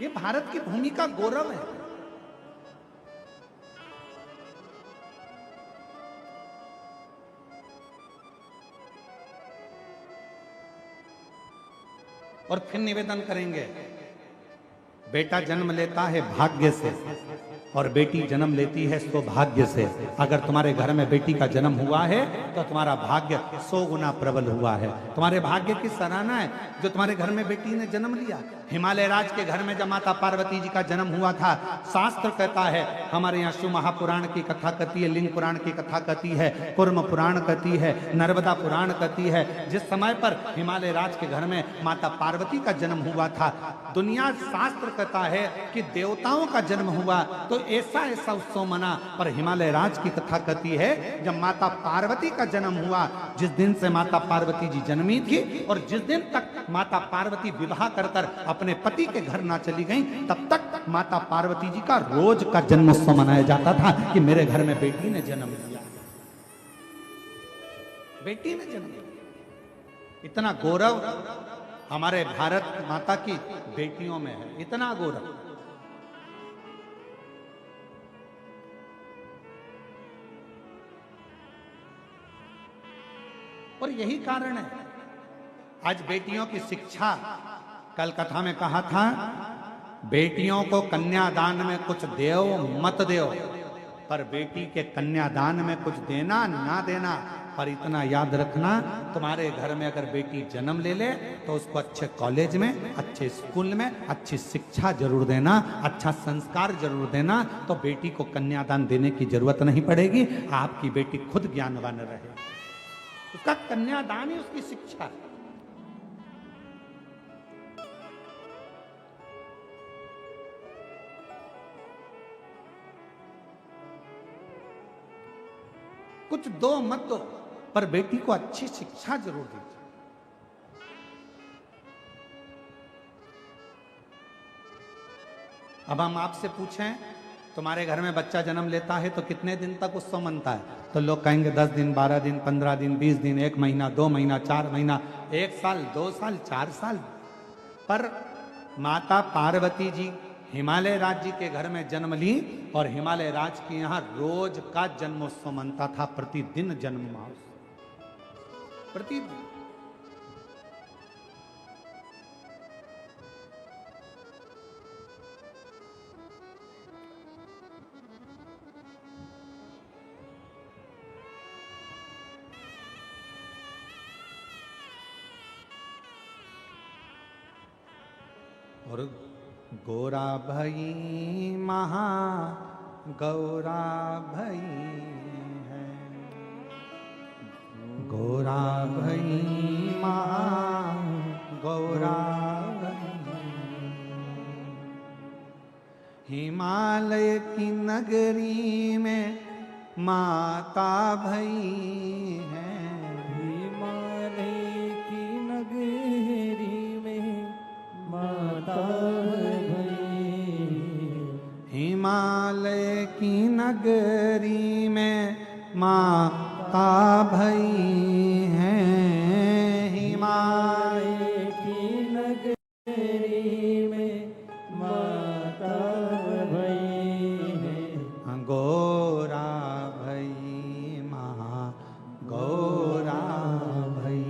ये भारत की भूमि का गौरव है। और फिर निवेदन करेंगे, बेटा जन्म लेता है भाग्य से और बेटी जन्म लेती है सौभाग्य से। अगर तुम्हारे घर में बेटी का जन्म हुआ है तो तुम्हारा भाग्य 100 गुना प्रबल हुआ है। तुम्हारे भाग्य की सराहना है जो तुम्हारे घर में बेटी ने जन्म लिया। हिमालय राज के घर में जब माता पार्वती जी का जन्म हुआ था, शास्त्र कहता है, हमारे यहाँ शिव महापुराण की कथा कहती है, लिंग पुराण की कथा कहती है, कुर्म पुराण कहती है, नर्मदा पुराण कहती है, जिस समय पर हिमालय राज के घर में माता पार्वती का जन्म हुआ था, दुनिया शास्त्र कहता है कि देवताओं का जन्म हुआ तो ऐसा ऐसा उत्सव मना। पर हिमालय राज की कथा कहती है, जब माता पार्वती का जन्म हुआ, जिस दिन से माता पार्वती जी जन्मी थी और जिस दिन तक माता पार्वती विवाह कर अपने पति के घर ना चली गई, तब तक माता पार्वती जी का रोज का जन्मोत्सव मनाया जाता था कि मेरे घर में बेटी ने जन्म लिया, बेटी ने जन्म लिया। इतना गौरव हमारे भारत माता की बेटियों में है, इतना गौरव। और यही कारण है आज बेटियों की शिक्षा, कल कथा में कहा था, बेटियों को कन्यादान में कुछ देओ मत देओ, पर बेटी के कन्यादान में कुछ देना ना देना। पर इतना याद रखना, तुम्हारे घर में अगर बेटी जन्म ले ले तो उसको अच्छे कॉलेज में, अच्छे स्कूल में अच्छी शिक्षा जरूर देना, अच्छा संस्कार जरूर देना, तो बेटी को कन्यादान देने की जरूरत नहीं पड़ेगी। आपकी बेटी खुद ज्ञानवान रहे, उसका कन्यादान ही उसकी शिक्षा है। कुछ दो मत दो, पर बेटी को अच्छी शिक्षा जरूर दीजिए। अब हम आपसे पूछें, तुम्हारे घर में बच्चा जन्म लेता है तो कितने दिन तक उत्सव मनता है? तो लोग कहेंगे 10 दिन, 12 दिन, 15 दिन, 20 दिन, 1 महीना, 2 महीना, 4 महीना, 1 साल, 2 साल, 4 साल। पर माता पार्वती जी हिमालय राज्य के घर में जन्म ली और हिमालय राज के यहाँ रोज का जन्मोत्सव मनता था, प्रतिदिन जन्म महोत्सव, प्रतिदिन। और गोरा भई महा गौरा भई है, गोरा भई महा गौरा भई, हिमालय की नगरी में माता भई है, हिमालय की नगरी में माता भई, हिमालय की नगरी में माता भई है, हिमालय की नगरी में माता भई है, गोरा भई महा गौरा भई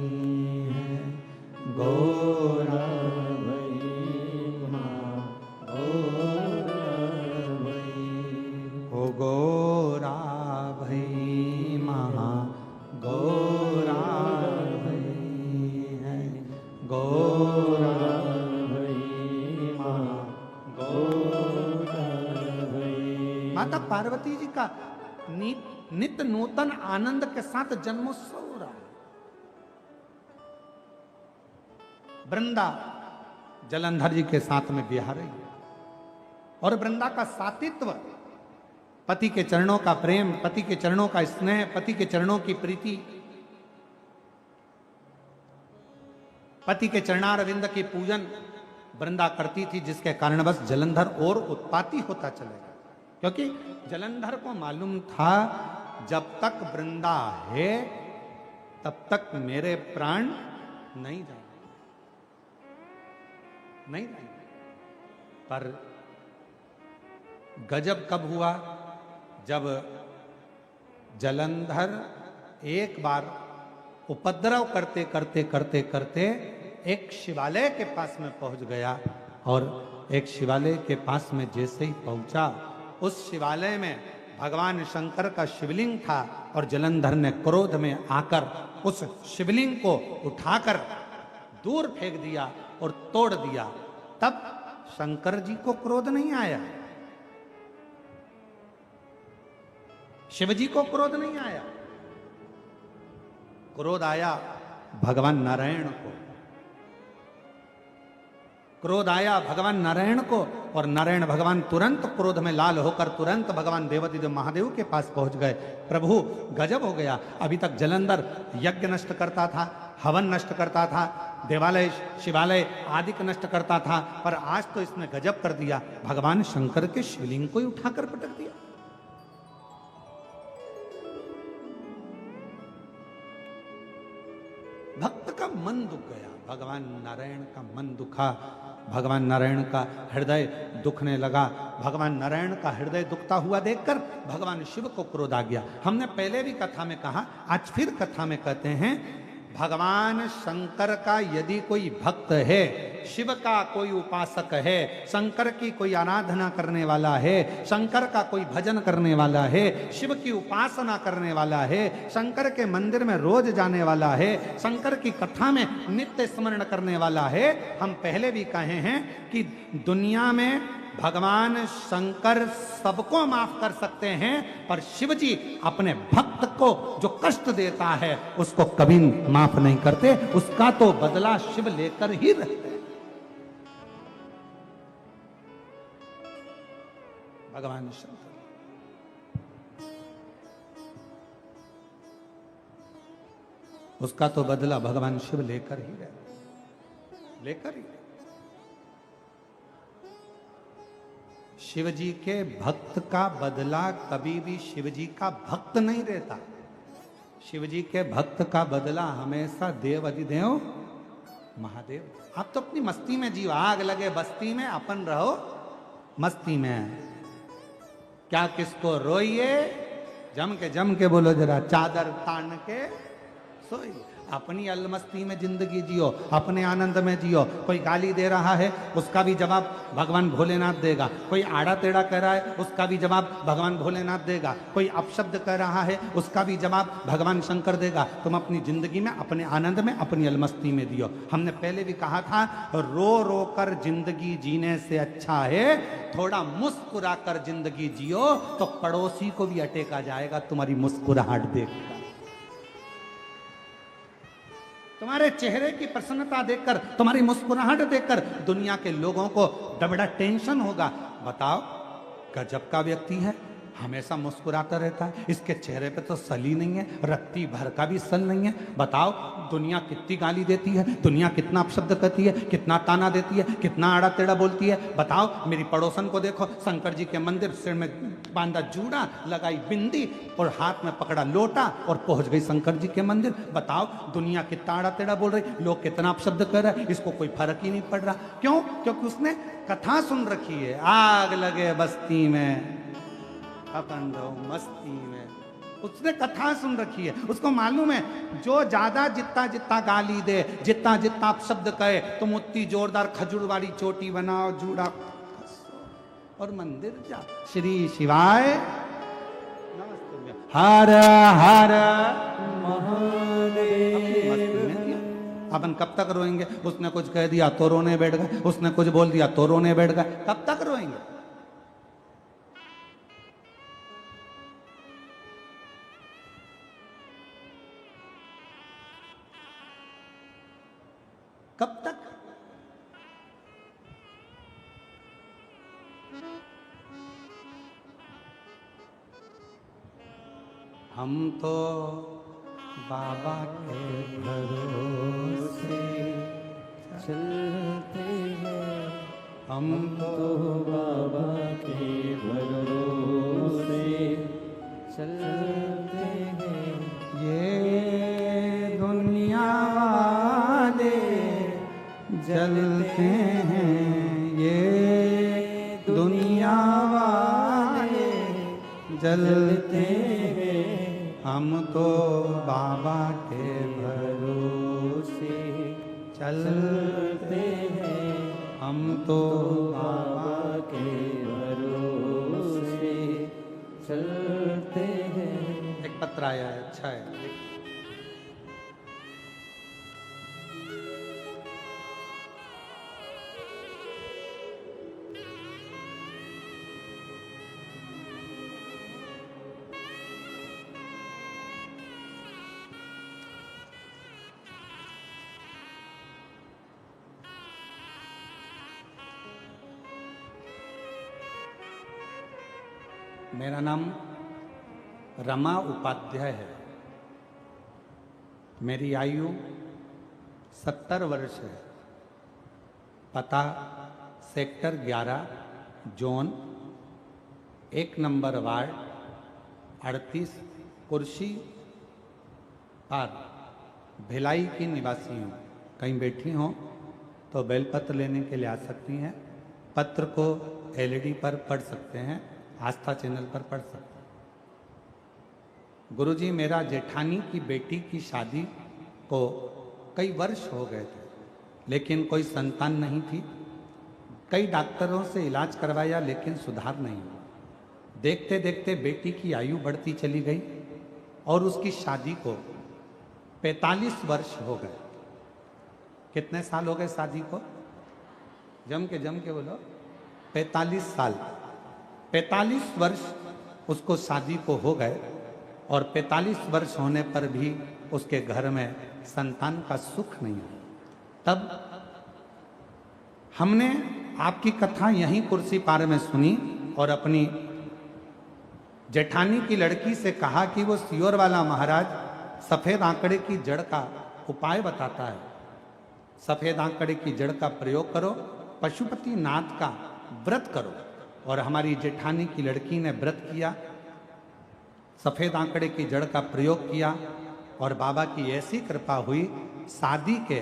है, गोरा ओ गोरा भई महा गौरा भई है, गोरा भई महा गौरा भई। माता पार्वती जी का नित्य नूतन आनंद के साथ जन्मोत्सव हो रहा है। वृंदा जलंधर जी के साथ में बिहार रही है और वृंदा का सातित्व, पति के चरणों का प्रेम, पति के चरणों का स्नेह, पति के चरणों की प्रीति, पति के चरणारविंद की पूजन वृंदा करती थी, जिसके कारणवश जलंधर और उत्पाती होता चलेगा। क्योंकि जलंधर को मालूम था जब तक वृंदा है तब तक मेरे प्राण नहीं जाएंगे, नहीं जाएंगे। पर गजब कब हुआ? जब जलंधर एक बार उपद्रव करते करते करते करते एक शिवालय के पास में पहुंच गया, और एक शिवालय के पास में जैसे ही पहुंचा, उस शिवालय में भगवान शंकर का शिवलिंग था, और जलंधर ने क्रोध में आकर उस शिवलिंग को उठाकर दूर फेंक दिया और तोड़ दिया। तब शंकर जी को क्रोध नहीं आया, शिवजी को क्रोध नहीं आया, क्रोध आया भगवान नारायण को, क्रोध आया भगवान नारायण को। और नारायण भगवान तुरंत क्रोध में लाल होकर तुरंत भगवान देवादिदेव महादेव के पास पहुंच गए। प्रभु गजब हो गया, अभी तक जलंधर यज्ञ नष्ट करता था, हवन नष्ट करता था, देवालय शिवालय आदि का नष्ट करता था, पर आज तो इसने गजब कर दिया, भगवान शंकर के शिवलिंग को ही उठाकर पटक दिया। भक्त का मन दुख गया, भगवान नारायण का मन दुखा, भगवान नारायण का हृदय दुखने लगा। भगवान नारायण का हृदय दुखता हुआ देखकर भगवान शिव को क्रोध आ गया। हमने पहले भी कथा में कहा, आज फिर कथा में कहते हैं, भगवान शंकर का यदि कोई भक्त है, शिव का कोई उपासक है, शंकर की कोई आराधना करने वाला है, शंकर का कोई भजन करने वाला है, शिव की उपासना करने वाला है, शंकर के मंदिर में रोज जाने वाला है, शंकर की कथा में नित्य स्मरण करने वाला है। हम पहले भी कहे हैं कि दुनिया में भगवान शंकर सबको माफ कर सकते हैं, पर शिव जी अपने भक्त को जो कष्ट देता है उसको कभी माफ नहीं करते, उसका तो बदला शिव लेकर ही रहते हैं। भगवान शंकर उसका तो बदला भगवान शिव लेकर ही रहते, लेकर ही। शिव जी के भक्त का बदला कभी भी शिव जी का भक्त नहीं रहता। शिव जी के भक्त का बदला हमेशा देव अधिदेव महादेव। आप तो अपनी मस्ती में जियो, आग लगे बस्ती में, अपन रहो मस्ती में। क्या किसको रोइए, जम के बोलो जरा, चादर तान के सोइए। अपनी अलमस्ती में जिंदगी जियो, अपने आनंद में जियो। कोई गाली दे रहा है उसका भी जवाब भगवान भोलेनाथ देगा। कोई आड़ा टेढ़ा कह रहा है उसका भी जवाब भगवान भोलेनाथ देगा। कोई अपशब्द कह रहा है उसका भी जवाब भगवान शंकर देगा। तुम अपनी जिंदगी में, अपने आनंद में, अपनी अलमस्ती में जियो। हमने पहले भी कहा था, रो रो कर जिंदगी जीने से अच्छा है थोड़ा मुस्कुरा कर जिंदगी जियो, तो पड़ोसी को भी अटेका जाएगा तुम्हारी मुस्कुराहट देखकर। तुम्हारे चेहरे की प्रसन्नता देखकर, तुम्हारी मुस्कुराहट देखकर दुनिया के लोगों को बड़ा टेंशन होगा। बताओ, गजब का व्यक्ति है, हमेशा मुस्कुराता रहता है, इसके चेहरे पे तो सल ही नहीं है, रत्ती भर का भी सल नहीं है। बताओ, दुनिया कितनी गाली देती है, दुनिया कितना अपशब्द करती है, कितना ताना देती है, कितना आड़ा टेढ़ा बोलती है। बताओ, मेरी पड़ोसन को देखो, शंकर जी के मंदिर, सिर में बांधा जूड़ा, लगाई बिंदी और हाथ में पकड़ा लोटा और पहुंच गई शंकर जी के मंदिर। बताओ, दुनिया कितना आड़ा टेढ़ा बोल रही, लोग कितना अपशब्द कर रहे हैं, इसको कोई फर्क ही नहीं पड़ रहा। क्यों? क्योंकि उसने कथा सुन रखी है, आग लगे बस्ती में अपन रहो मस्ती में। उसने कथा सुन रखी है, उसको मालूम है जो ज्यादा जितना जितना गाली दे, जितना जितना अपशब्द कहे, तुम उतनी जोरदार खजूर वाली चोटी बनाओ, जूड़ा और मंदिर जा। श्री शिवाय नमस्ते। हर हर महादेव। अपन कब तक रोएंगे? उसने कुछ कह दिया तो रोने बैठ गए, उसने कुछ बोल दिया तो रोने बैठ गए। कब तक रोएंगे? कब तक? हम तो बाबा के भरोसे चलते हैं, हम तो बाबा के भरोसे चलते हैं। ये दुनिया वाले जलते हैं, ये दुनिया वाले जलते हैं, हम तो बाबा के भरोसे चलते हैं, हम तो बाबा के भरोसे चलते हैं। एक पत्र आया है, अच्छा है। मेरा नाम रमा उपाध्याय है। मेरी आयु 70 वर्ष है। पता सेक्टर 11 जोन 1 नंबर वार्ड 38 कुर्सी पार भिलाई की निवासी हूँ। कहीं बैठी हो तो बेलपत्र लेने के लिए आ सकती हैं। पत्र को एलईडी पर पढ़ सकते हैं, आस्था चैनल पर पढ़ सकते हैं। गुरुजी, मेरा जेठानी की बेटी की शादी को कई वर्ष हो गए थे, लेकिन कोई संतान नहीं थी। कई डॉक्टरों से इलाज करवाया लेकिन सुधार नहीं हुआ। देखते देखते बेटी की आयु बढ़ती चली गई और उसकी शादी को 45 वर्ष हो गए। कितने साल हो गए शादी को? जम के बोलो। 45 साल। 45 वर्ष उसको शादी को हो गए और 45 वर्ष होने पर भी उसके घर में संतान का सुख नहीं है। तब हमने आपकी कथा यहीं कुर्सी पार में सुनी और अपनी जेठानी की लड़की से कहा कि वो सियोर वाला महाराज सफेद आंकड़े की जड़ का उपाय बताता है। सफेद आंकड़े की जड़ का प्रयोग करो, पशुपति नाथ का व्रत करो। और हमारी जेठानी की लड़की ने व्रत किया, सफेद आंकड़े की जड़ का प्रयोग किया और बाबा की ऐसी कृपा हुई, शादी के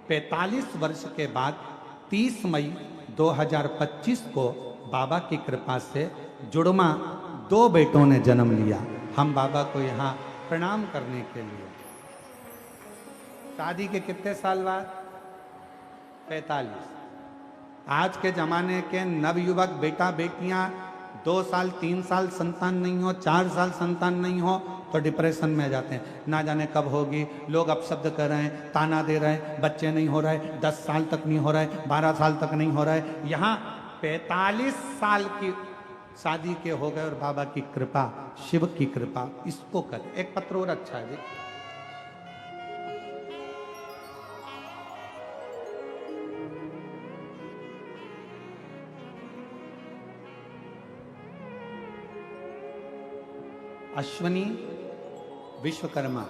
45 वर्ष के बाद 30 मई 2025 को बाबा की कृपा से जुड़मा 2 बेटों ने जन्म लिया। हम बाबा को यहाँ प्रणाम करने के लिए। शादी के कितने साल बाद? 45। आज के जमाने के नवयुवक बेटा बेटियां 2 साल 3 साल संतान नहीं हो, 4 साल संतान नहीं हो तो डिप्रेशन में आ जाते हैं। ना जाने कब होगी, लोग अपशब्द कर रहे हैं, ताना दे रहे हैं, बच्चे नहीं हो रहे, 10 साल तक नहीं हो रहा है, 12 साल तक नहीं हो रहा है। यहाँ 45 साल की शादी के हो गए और बाबा की कृपा, शिव की कृपा, इसको कर। एक पत्र और अच्छा है जी। अश्वनी विश्वकर्मा,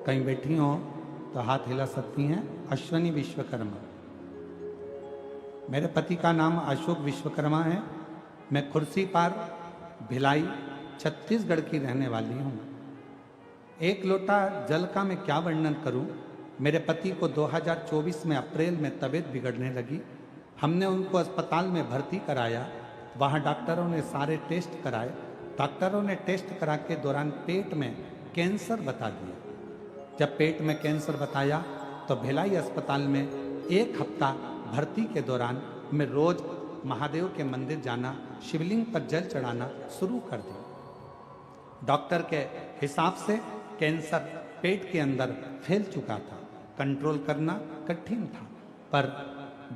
कहीं बैठी हो तो हाथ हिला सकती हैं। अश्वनी विश्वकर्मा, मेरे पति का नाम अशोक विश्वकर्मा है। मैं खुर्सीपार भिलाई छत्तीसगढ़ की रहने वाली हूँ। एक लोटा जल का मैं क्या वर्णन करूँ। मेरे पति को 2024 में अप्रैल में तबीयत बिगड़ने लगी। हमने उनको अस्पताल में भर्ती कराया। वहाँ डॉक्टरों ने सारे टेस्ट कराए। डॉक्टरों ने टेस्ट करा के दौरान पेट में कैंसर बता दिया। जब पेट में कैंसर बताया तो भिलाई अस्पताल में 1 हफ्ता भर्ती के दौरान मैं रोज महादेव के मंदिर जाना, शिवलिंग पर जल चढ़ाना शुरू कर दिया। डॉक्टर के हिसाब से कैंसर पेट के अंदर फैल चुका था, कंट्रोल करना कठिन था। पर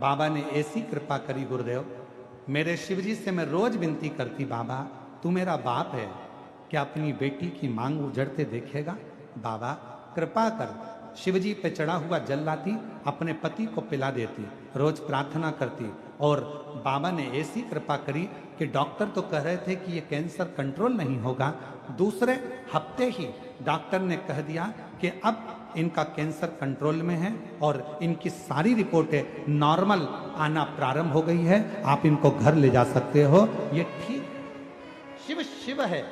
बाबा ने ऐसी कृपा करी गुरुदेव, मेरे शिवजी से मैं रोज विनती करती, बाबा तू मेरा बाप है, क्या अपनी बेटी की मांग उजड़ते देखेगा? बाबा कृपा कर। शिवजी पे चढ़ा हुआ जल लाती, अपने पति को पिला देती, रोज प्रार्थना करती। और बाबा ने ऐसी कृपा करी कि डॉक्टर तो कह रहे थे कि ये कैंसर कंट्रोल नहीं होगा। दूसरे हफ्ते ही डॉक्टर ने कह दिया कि अब इनका कैंसर कंट्रोल में है और इनकी सारी रिपोर्टें नॉर्मल आना प्रारंभ हो गई है, आप इनको घर ले जा सकते हो। ये ठीक है। शिव शिव है,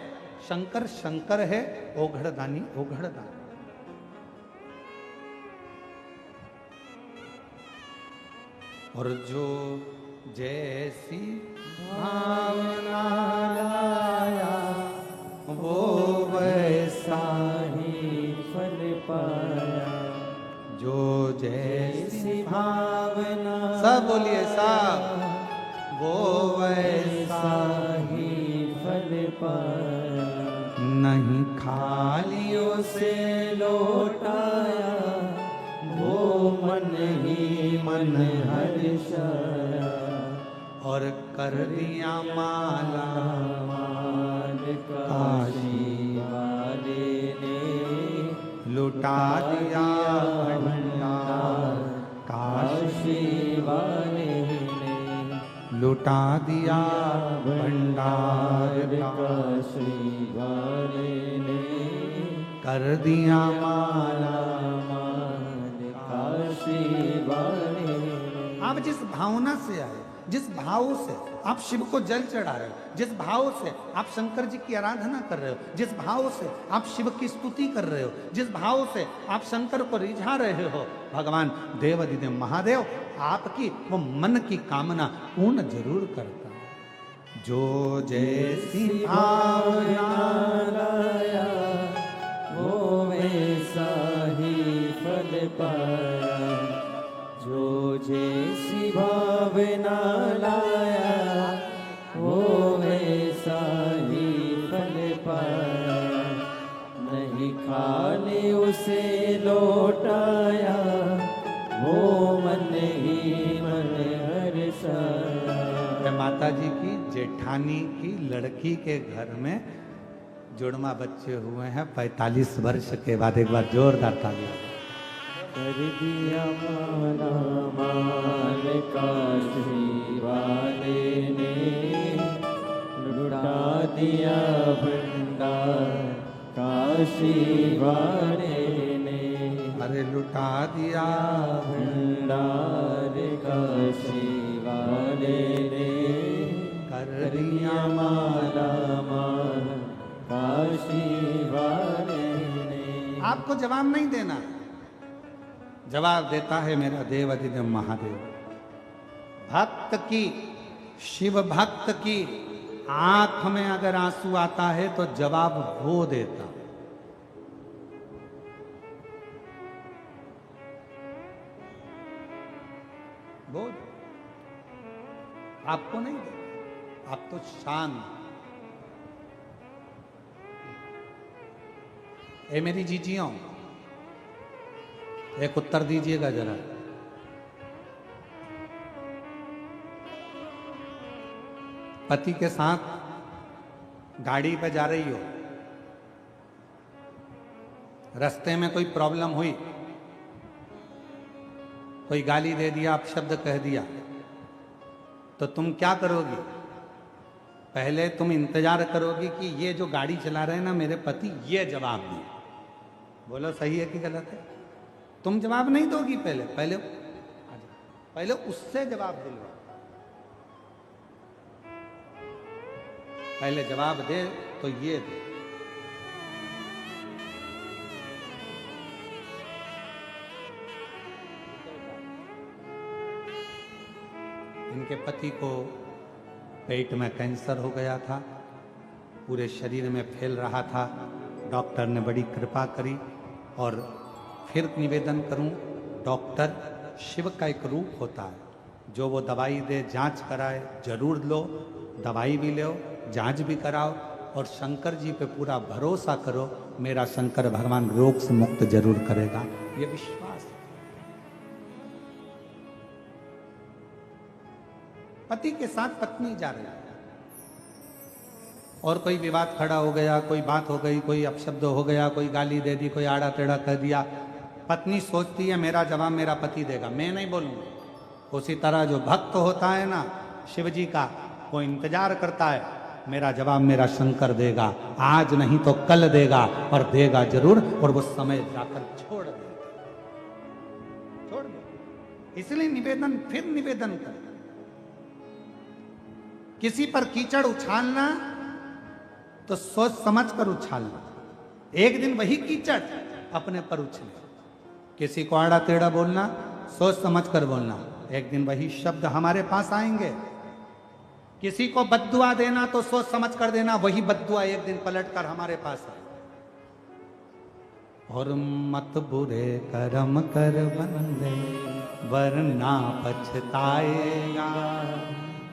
शंकर शंकर है, ओघड़दानी ओघड़दानी। और जो जैसी भावना लाया वो वैसा ही फल पाया। जो जैसी भावना सब बोलिए सब, वो वैसा ही फल पाया। नहीं खालियों से लौटाया वो मन ही मन हर्षाया। और कर दिया माला माल काशी वाले ने लुटा दिया भंडार, काशी वाले ने लुटा दिया भंडार, काशी वाले ने कर दिया माला। काशी वाले ने। आप जिस भावना से आए, जिस भाव से आप शिव को जल चढ़ा रहे हो, जिस भाव से आप शंकर जी की आराधना कर रहे हो, जिस भाव से आप शिव की स्तुति कर रहे हो, जिस भाव से आप शंकर को रिझा रहे हो, भगवान देवाधिदेव महादेव आपकी वो मन की कामना पूर्ण जरूर करता है। जो जैसी भावना लाया वो वैसा ही फल पाया। जो जैसी भावना लाया वो वैसा ही फल पाया। नहीं खाली उसे लौटाया वो मन ही मन हर्षाया। माता जी की जेठानी की लड़की के घर में जुड़मा बच्चे हुए हैं 45 वर्ष के बाद। एक बार जोरदार ताली। कर दिया माला माल काशी वाले ने लुटा दिया भंडार काशी काशी वाले ने अरे लुटा दिया भंडार काशी वाले ने कर दिया माला माल काशी वाले ने। आपको जवाब नहीं देना, जवाब देता है मेरा देव अधिदेव महादेव। भक्त की, शिव भक्त की आंख में अगर आंसू आता है तो जवाब वो देता। बोल, आपको नहीं देता, आप तो शांत। ए मेरी जीजियों, एक उत्तर दीजिएगा जरा। पति के साथ गाड़ी पे जा रही हो, रास्ते में कोई प्रॉब्लम हुई, कोई गाली दे दिया, अपशब्द कह दिया, तो तुम क्या करोगी? पहले तुम इंतजार करोगी कि ये जो गाड़ी चला रहे हैं ना मेरे पति, ये जवाब दें। बोलो सही है कि गलत है? तुम जवाब नहीं दोगी, पहले उससे जवाब दिलवा। पहले जवाब दे तो ये दे। इनके पति को पेट में कैंसर हो गया था, पूरे शरीर में फैल रहा था। डॉक्टर ने बड़ी कृपा करी। और फिर निवेदन करूं, डॉक्टर शिव का एक रूप होता है, जो वो दवाई दे, जांच कराए, जरूर लो, दवाई भी लो, जांच भी कराओ, और शंकर जी पे पूरा भरोसा करो, मेरा शंकर भगवान रोग से मुक्त जरूर करेगा, ये विश्वास है। पति के साथ पत्नी जा रही है और कोई विवाद खड़ा हो गया, कोई बात हो गई, कोई अपशब्द हो गया, कोई गाली दे दी, कोई आड़ा टेढ़ा कह दिया। पत्नी सोचती है मेरा जवाब मेरा पति देगा, मैं नहीं बोलूंगा। उसी तरह जो भक्त होता है ना शिव जी का, वो इंतजार करता है मेरा जवाब मेरा शंकर देगा, आज नहीं तो कल देगा, और देगा जरूर, और वो समय जाकर छोड़ देगा, छोड़ दे। इसलिए निवेदन, फिर निवेदन कर, किसी पर कीचड़ उछालना तो सोच समझ कर उछालना। एक दिन वही कीचड़ अपने पर उछले। किसी को आड़ा टेढ़ा बोलना, सोच समझ कर बोलना, एक दिन वही शब्द हमारे पास आएंगे। किसी को बद्दुआ देना तो सोच समझ कर देना, वही बद्दुआ एक दिन पलट कर हमारे पास आए। और मत बुरे कर्म कर बंदे, वरना पछताएगा,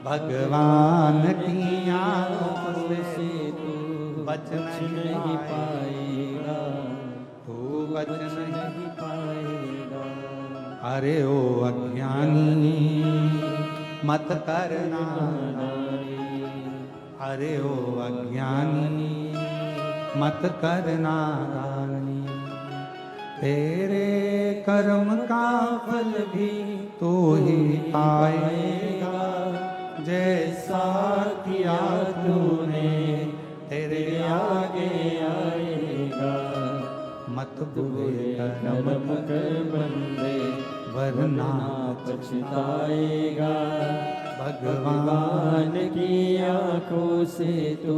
भगवान की आंखों से तू बच नहीं पाएगा, तू बच नहीं पाएगा। अरे ओ अज्ञानी मत करना, अरे ओ अज्ञानी मत करना, तेरे कर्म का फल भी तू ही पाएगा, जैसा किया तूने तेरे आगे आएगा। मत बुरे कर्म कर बंदे, वरना पछताएगा, भगवान की आंखों से तू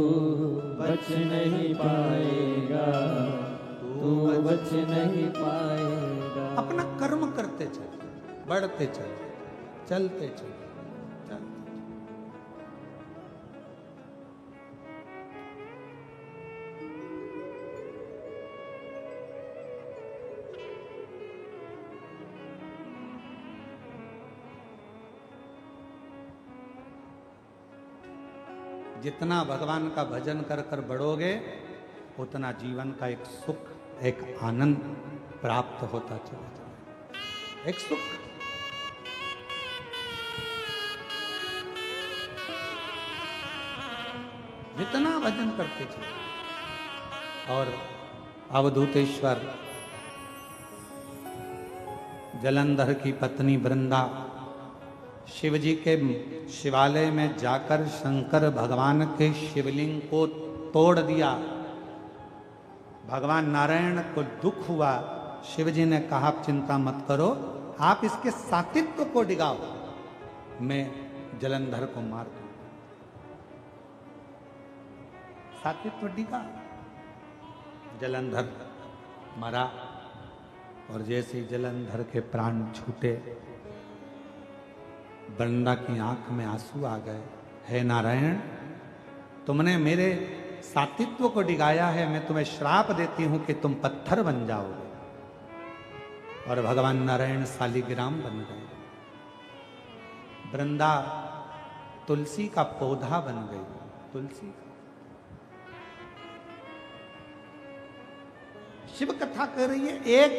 बच नहीं पाएगा, तू बच नहीं पाएगा। अपना कर्म करते चल, बढ़ते चल, चलते चल। जितना भगवान का भजन कर कर बढ़ोगे, उतना जीवन का एक सुख, एक आनंद प्राप्त होता चला जाए, एक सुख। जितना भजन करते चले। और अवधूतेश्वर जलंधर की पत्नी वृंदा शिव जी के शिवालय में जाकर शंकर भगवान के शिवलिंग को तोड़ दिया। भगवान नारायण को दुख हुआ, शिव जी ने कहा आप चिंता मत करो, आप इसके सातित्व को डिगाओ, मैं जलंधर को मार दूं। सातित्व डिगा, जलंधर मरा, और जैसे ही जलंधर के प्राण छूटे, वृंदा की आंख में आंसू आ गए। हे नारायण, तुमने मेरे सातित्व को डिगाया है, मैं तुम्हें श्राप देती हूं कि तुम पत्थर बन जाओगे। और भगवान नारायण शालिग्राम बन गए। वृंदा तुलसी का पौधा बन गई। तुलसी शिव कथा कर रही है, एक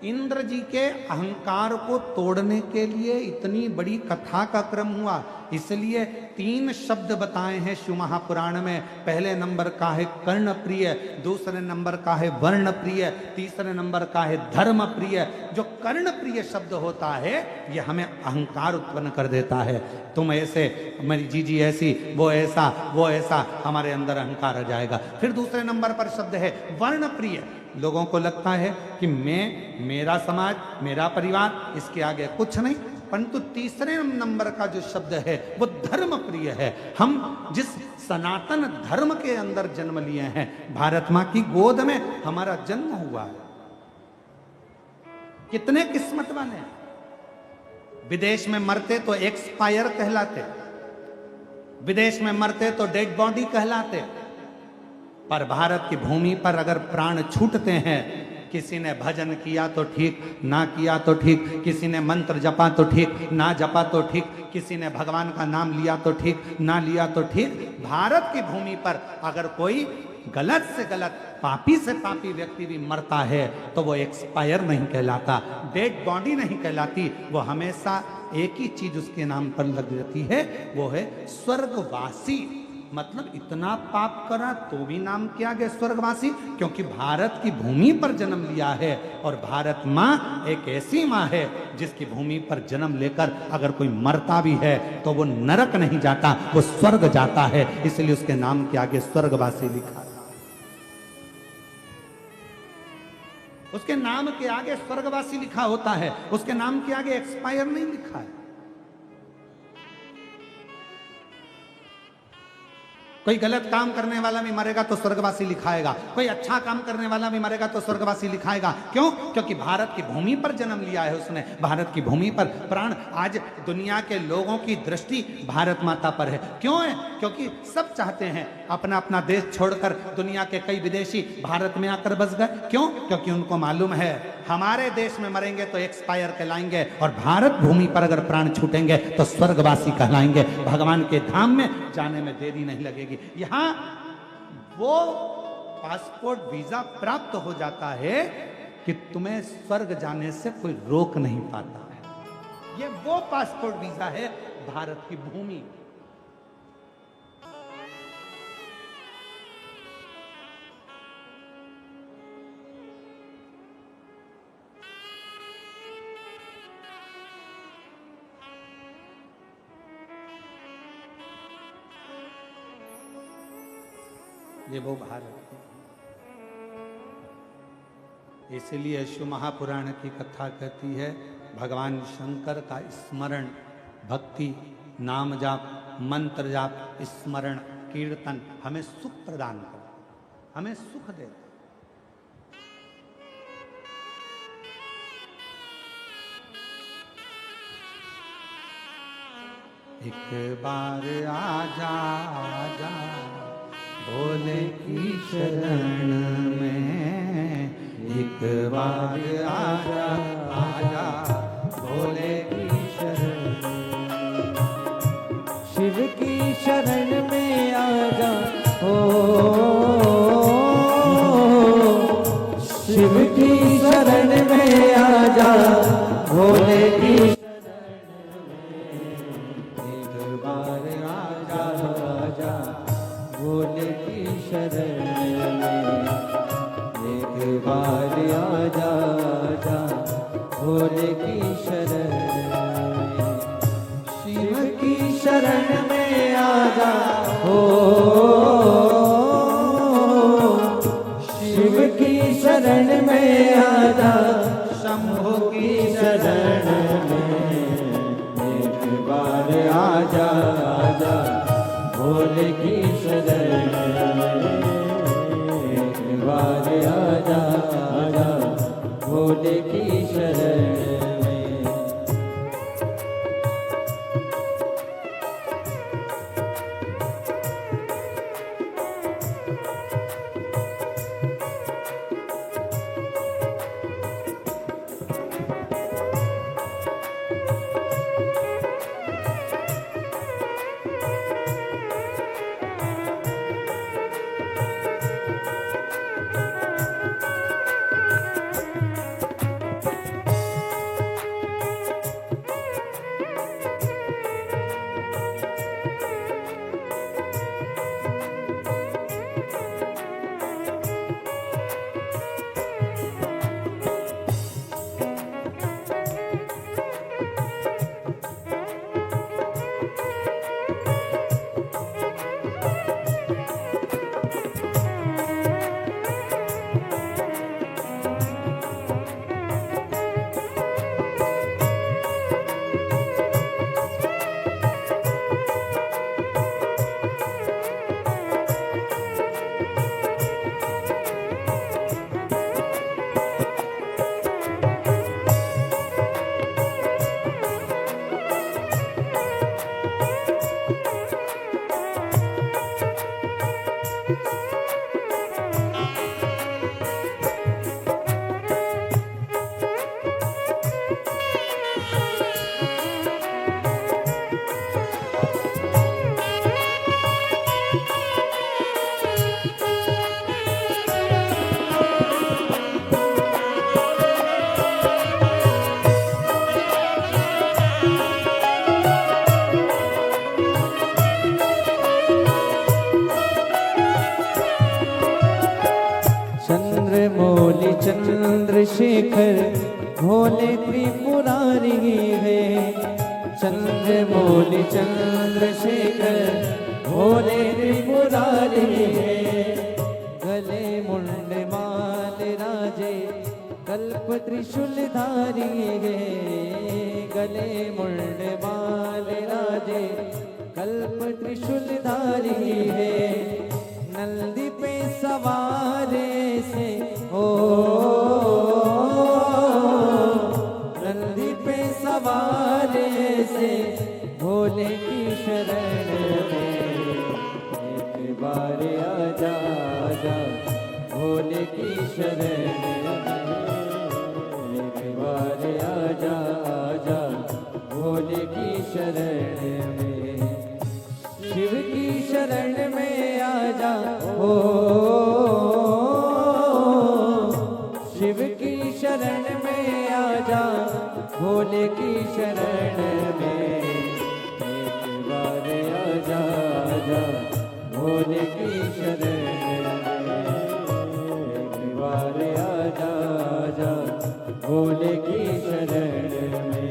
इंद्र जी के अहंकार को तोड़ने के लिए इतनी बड़ी कथा का क्रम हुआ। इसलिए 3 शब्द बताए हैं शिव महापुराण में। पहले नंबर का है कर्ण प्रिय, दूसरे नंबर का है वर्ण प्रिय, तीसरे नंबर का है धर्म प्रिय। जो कर्ण प्रिय शब्द होता है ये हमें अहंकार उत्पन्न कर देता है। तुम ऐसे, मेरी जीजी ऐसी, वो ऐसा, वो ऐसा, हमारे अंदर अहंकार आ जाएगा। फिर दूसरे नंबर पर शब्द है वर्ण प्रिय। लोगों को लगता है कि मैं, मेरा समाज, मेरा परिवार, इसके आगे कुछ नहीं। परंतु तीसरे नंबर का जो शब्द है वो धर्म प्रिय है। हम जिस सनातन धर्म के अंदर जन्म लिए हैं, भारत मां की गोद में हमारा जन्म हुआ है, कितने किस्मत वाले हैं। विदेश में मरते तो एक्सपायर कहलाते, विदेश में मरते तो डेड बॉडी कहलाते, पर भारत की भूमि पर अगर प्राण छूटते हैं, किसी ने भजन किया तो ठीक, ना किया तो ठीक, किसी ने मंत्र जपा तो ठीक, ना जपा तो ठीक, किसी ने भगवान का नाम लिया तो ठीक, ना लिया तो ठीक, भारत की भूमि पर अगर कोई गलत से गलत, पापी से पापी व्यक्ति भी मरता है तो वो एक्सपायर नहीं कहलाता, डेड बॉडी नहीं कहलाती। वो हमेशा एक ही चीज उसके नाम पर लग जाती है, वो है स्वर्गवासी। मतलब इतना पाप करा तो भी नाम किया गया स्वर्गवासी, क्योंकि भारत की भूमि पर जन्म लिया है। और भारत माँ एक ऐसी माँ है जिसकी भूमि पर जन्म लेकर अगर कोई मरता भी है तो वो नरक नहीं जाता, वो स्वर्ग जाता है। इसलिए उसके नाम के आगे स्वर्गवासी लिखा, उसके नाम के आगे स्वर्गवासी लिखा होता है, उसके नाम के आगे एक्सपायर नहीं लिखा है। कोई गलत काम करने वाला भी मरेगा तो स्वर्गवासी लिखाएगा, कोई अच्छा काम करने वाला भी मरेगा तो स्वर्गवासी लिखाएगा। क्यों? क्योंकि भारत की भूमि पर जन्म लिया है उसने, भारत की भूमि पर प्राण। आज दुनिया के लोगों की दृष्टि भारत माता पर है। क्यों है? क्योंकि सब चाहते हैं अपना अपना देश छोड़कर, दुनिया के कई विदेशी भारत में आकर बस गए। क्यों? क्योंकि उनको मालूम है हमारे देश में मरेंगे तो एक्सपायर कहलाएंगे, और भारत भूमि पर अगर प्राण छूटेंगे तो स्वर्गवासी कहलाएंगे। भगवान के धाम में जाने में देरी नहीं लगेगी। यहां वो पासपोर्ट वीजा प्राप्त हो जाता है कि तुम्हें स्वर्ग जाने से कोई रोक नहीं पाता है। ये वो पासपोर्ट वीजा है भारत की भूमि। ये वो भारत है। इसलिए शिव महापुराण की कथा कहती है भगवान शंकर का स्मरण, भक्ति, नाम जाप, मंत्र जाप, स्मरण, कीर्तन हमें सुख प्रदान करता, हमें सुख देता। एक बार आजा आजा भोले की शरण में, एक बार आजा आजा भोले की शरण, शिव की शरण में आजा ओ, शिव की शरण में आजा भोले की शरण में, एक बार आजा आजा भोले की शरण में, एक बार आजा आजा भोले की शरण में, शिव की शरण में आजा हो, शिव आजा भोले की शरण में, एक बार आजा आजा भोले की शरण में। चंद्रमौली चंद्रशेखर भोले त्रिपुरारी है। चंद्रमौली चंद्रशेखर भोले त्रिपुरारी है। गले मुंड माल राजे कल्प त्रिशूलधारी है। गले मुंड माल राजे कल्प त्रिशूलधारी है। नंदी पे सवारे से हो, नंदी पे सवारे से भोले की शरण में, एक बार आजा आजा भोले की शरण में, एक बार आजा आजा भोले की शरण में। शिव की शरण में आजा हो, शिव की शरण में आजा भोले की शरण में, एक बार आजा आजा भोले की शरण में, एक बार आजा आजा भोले की शरण में।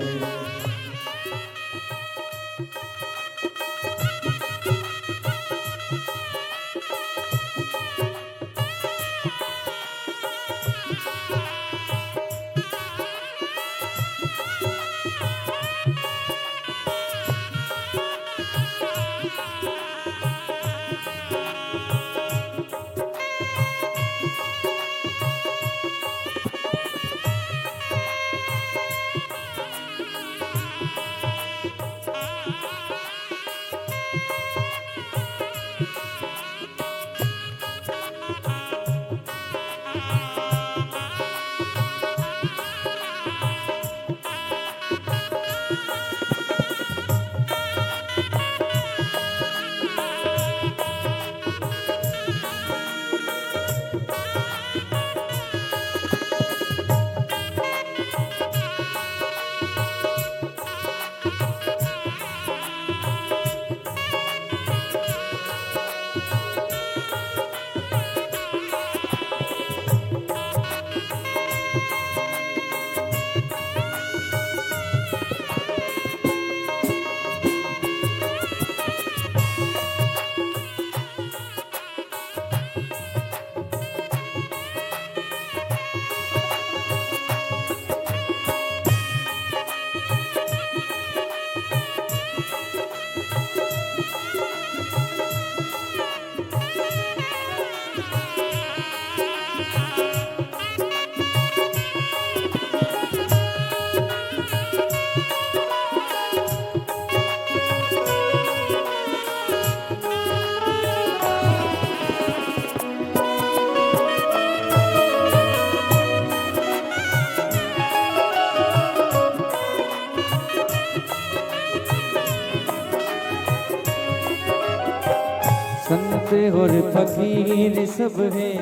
संत और फकीर सब है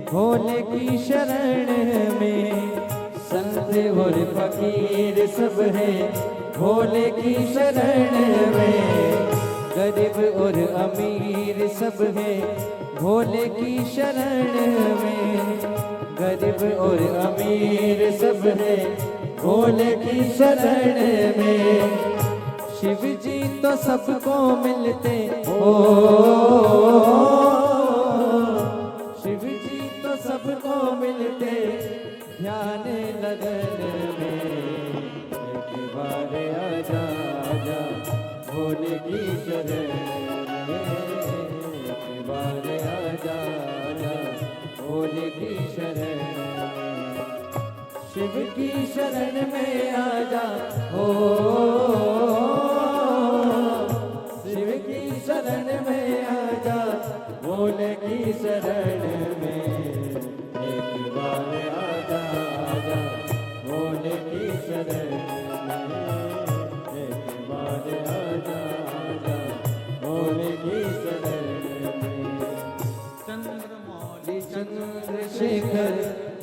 भोले की शरण में। संत और फकीर सब है भोले की शरण में। गरीब और अमीर सब है भोले की शरण में। गरीब और अमीर सब है भोले की शरण में। शिव जी तो सबको मिलते हो, शिव जी तो सबको मिलते ध्यान लगन में। एक बार आजा आजा भोले की शरण में। एक बार आजा आजा भोले की शरण में। शिव की शरण में आजा हो, शिव की शरण में आजा भोले की शरण में। एक बार आजा आजा भोले की शरण में। एक बार आजा आजा भोले की शरण में। चंद्रमौली चंद्रशेखर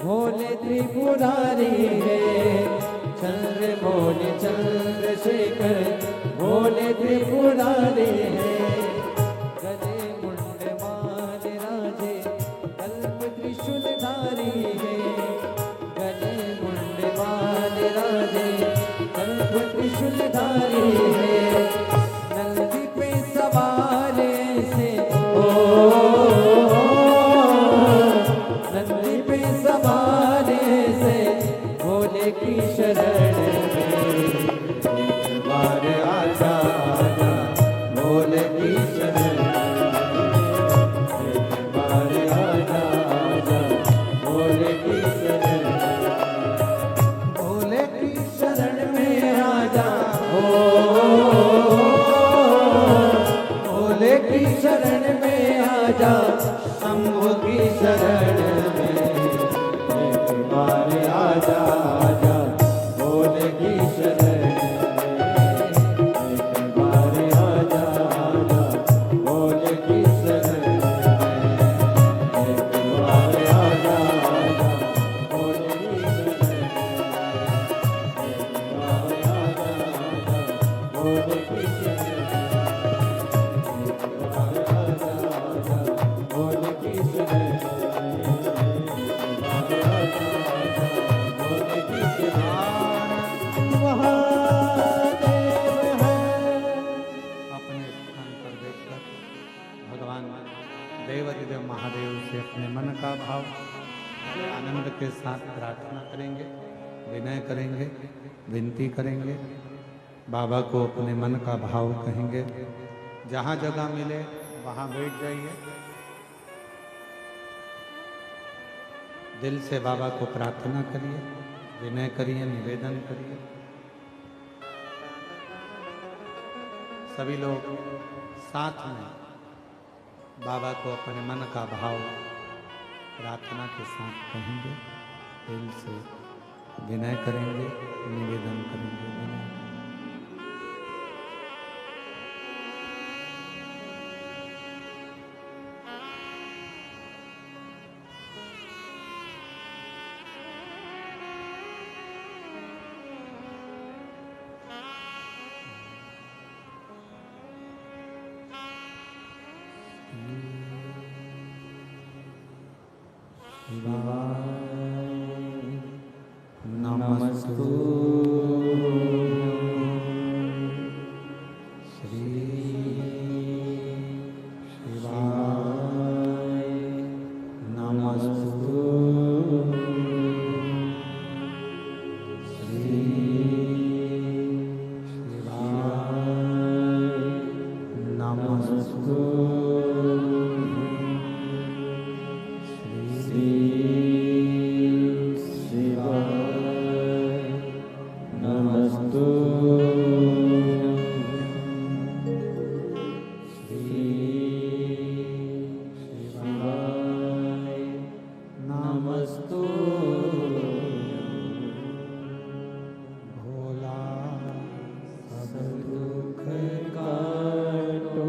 भोले त्रिपुरारी है। चंद्रमौली चंद्रशेखर भोले त्रिपुरारी है। गले मुंड माल राजे कल्प त्रिशूलधारी है। गले मुंड माल राजे कल्प त्रिशूलधारी है। नंदी पे सवार ऐसे ओ, नंदी पे सवार ऐसे भोले की शरण में। एक बार आजा आजा भोले की शरण में। एक बार आजा आजा भोले की शरण में। भोले की शरण में आजा हो, भोले की शरण में आजा शंभु की शरण में। एक बार आजा आजा भोले की शरण में। एक बार आजा आजा भोले की शरण में। एक बार आजा आजा भोले की शरण में। एक बार आजा आजा भोले की शरण में। एक बार आजा आजा भोले की शरण अपने स्थान पर बैठकर भगवान देवाधिदेव महादेव से अपने मन का भाव आनंद के साथ प्रार्थना करेंगे, विनय करेंगे, विनती करेंगे। बाबा को अपने मन का भाव कहेंगे। जहाँ जगह मिले वहाँ बैठ जाइए। दिल से बाबा को प्रार्थना करिए, विनय करिए, निवेदन करिए। सभी लोग साथ में बाबा को अपने मन का भाव प्रार्थना के साथ कहेंगे, दिल से विनय करेंगे, निवेदन करेंगे। नमस्तु श्री शिवाय नमस्तु श्री शिवाय नमस्तु श्री भोला सब दुख काटो।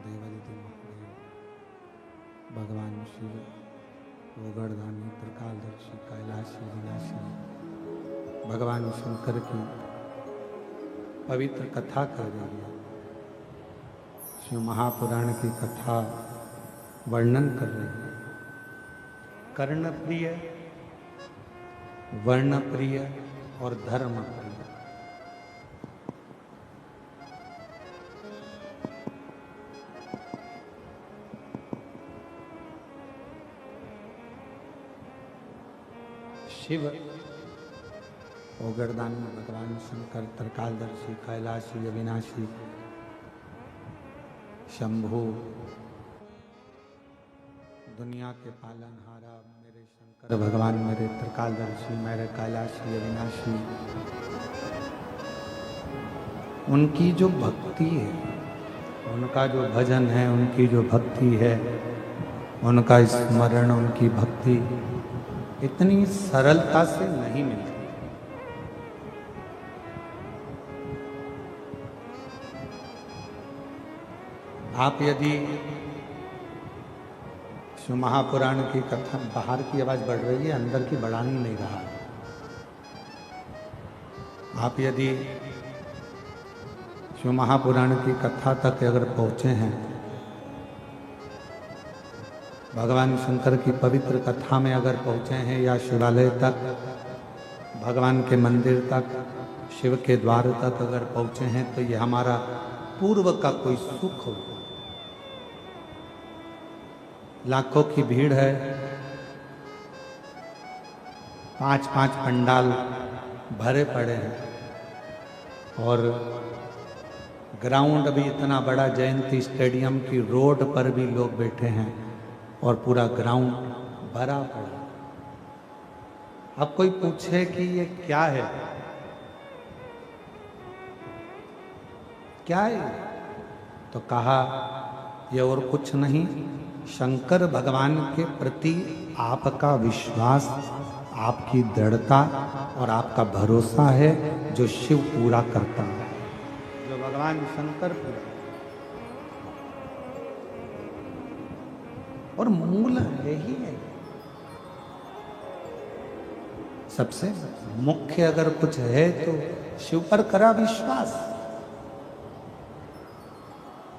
देवादिदेव महादेव, भगवान शिव, गोगर्धानी, त्रिकालदर्शी, कैलाशी, विनाशी, भगवान शंकर की पवित्र कथा कर रही है। शिव महापुराण की कथा वर्णन कर रही है। कर्ण प्रिय, वर्ण प्रिय और धर्म प्रिय। शिव ओगरदानी, भगवान शंकर, त्रिकालदर्शी, कैलाशी, अविनाशी, शंभु, दुनिया के पालनहारा मेरे शंकर भगवान, मेरे त्रिकालदर्शी, मेरे कैलाशी, अविनाशी, उनकी जो भक्ति है, उनका जो भजन है, उनकी जो भक्ति है, उनका स्मरण, उनकी भक्ति इतनी सरलता से नहीं मिलती। आप यदि शिव महापुराण की कथा, बाहर की आवाज बढ़ रही है, अंदर की बढ़ानी नहीं रहा। आप यदि शिव महापुराण की कथा तक अगर पहुंचे हैं, भगवान शंकर की पवित्र कथा में अगर पहुंचे हैं, या शिवालय तक, भगवान के मंदिर तक, शिव के द्वार तक अगर पहुंचे हैं, तो ये हमारा पूर्व का कोई सुख हो। लाखों की भीड़ है, 5-5 पंडाल भरे पड़े हैं, और ग्राउंड भी इतना बड़ा, जयंती स्टेडियम की रोड पर भी लोग बैठे हैं और पूरा ग्राउंड भरा पड़ा। अब कोई पूछे कि ये क्या है, क्या है, तो कहा ये और कुछ नहीं, शंकर भगवान के प्रति आपका विश्वास, आपकी दृढ़ता और आपका भरोसा है, जो शिव पूरा करता है, जो भगवान शंकर पूरा। और मूल यही है, सबसे मुख्य अगर कुछ है तो शिव पर करा विश्वास।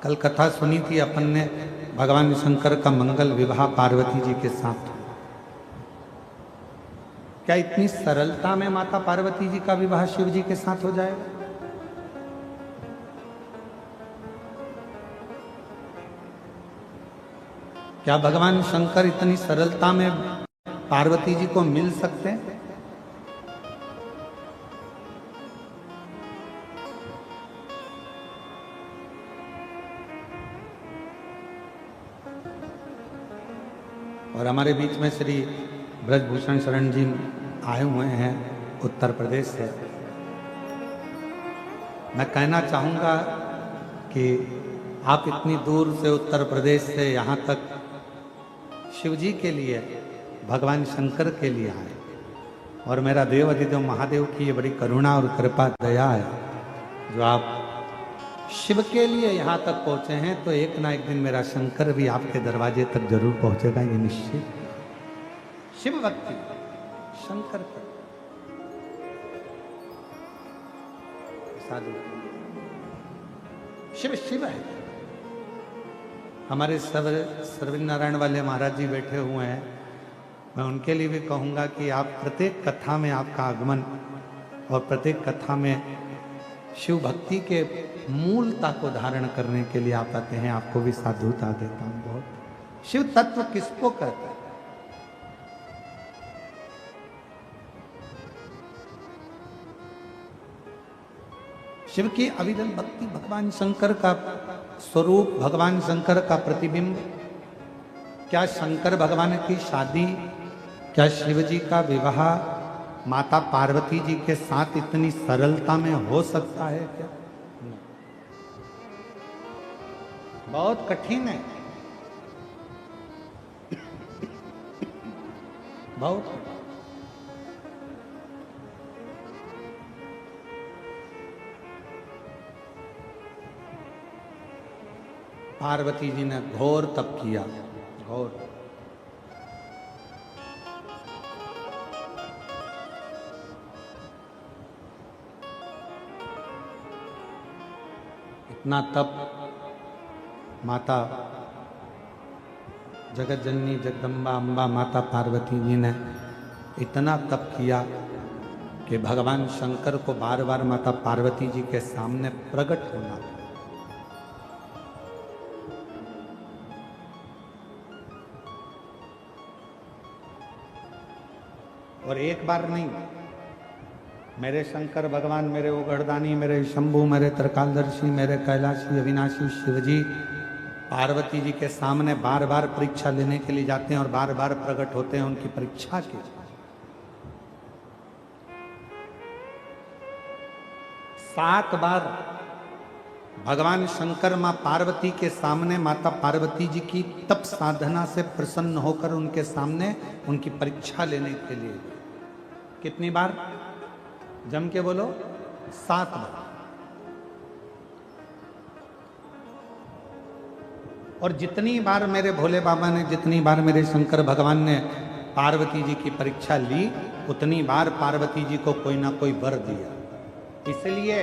कल कथा सुनी थी अपन ने, भगवान शंकर का मंगल विवाह पार्वती जी के साथ। क्या इतनी सरलता में माता पार्वती जी का विवाह शिव जी के साथ हो जाएगा? क्या भगवान शंकर इतनी सरलता में पार्वती जी को मिल सकते हैं? और हमारे बीच में श्री ब्रजभूषण शरण जी आए हुए हैं उत्तर प्रदेश से। मैं कहना चाहूँगा कि आप इतनी दूर से, उत्तर प्रदेश से यहाँ तक शिव जी के लिए, भगवान शंकर के लिए आए, और मेरा देवादिदेव महादेव की ये बड़ी करुणा और कृपा दया है, जो आप शिव के लिए यहाँ तक पहुँचे हैं। तो एक ना एक दिन मेरा शंकर भी आपके दरवाजे तक जरूर पहुँचेगा, ये निश्चित। शिव भक्ति शंकर का साधु, शिव शिव है। हमारे सर्वज्ञ नारायण वाले महाराज जी बैठे हुए हैं, मैं उनके लिए भी कहूँगा कि आप प्रत्येक कथा में आपका आगमन, और प्रत्येक कथा में शिव भक्ति के मूलता को धारण करने के लिए आप आते हैं। आपको भी साधुता देता हूँ बहुत। शिव तत्व किसको कहते हैं? शिव की अविरल भक्ति, भगवान शंकर का स्वरूप, भगवान शंकर का प्रतिबिंब। क्या शंकर भगवान की शादी, क्या शिव जी का विवाह माता पार्वती जी के साथ इतनी सरलता में हो सकता है क्या? बहुत कठिन है, बहुत। पार्वती जी ने घोर तप किया, घोर। इतना तप माता जगत जननी जगदम्बा अम्बा माता पार्वती जी ने इतना तप किया कि भगवान शंकर को बार बार माता पार्वती जी के सामने प्रकट होना था। और एक बार नहीं, मेरे शंकर भगवान, मेरे उगड़दानी, मेरे शंभु, मेरे त्रिकालदर्शी, मेरे कैलाशी अविनाशी शिवजी पार्वती जी के सामने बार बार परीक्षा लेने के लिए जाते हैं और बार बार प्रकट होते हैं उनकी परीक्षा के। 7 बार भगवान शंकर मां पार्वती के सामने माता पार्वती जी की तप साधना से प्रसन्न होकर उनके सामने उनकी परीक्षा लेने के लिए। कितनी बार? जम के बोलो, 7 बार। और जितनी बार मेरे भोले बाबा ने, जितनी बार मेरे शंकर भगवान ने पार्वती जी की परीक्षा ली, उतनी बार पार्वती जी को कोई ना कोई वर दिया। इसलिए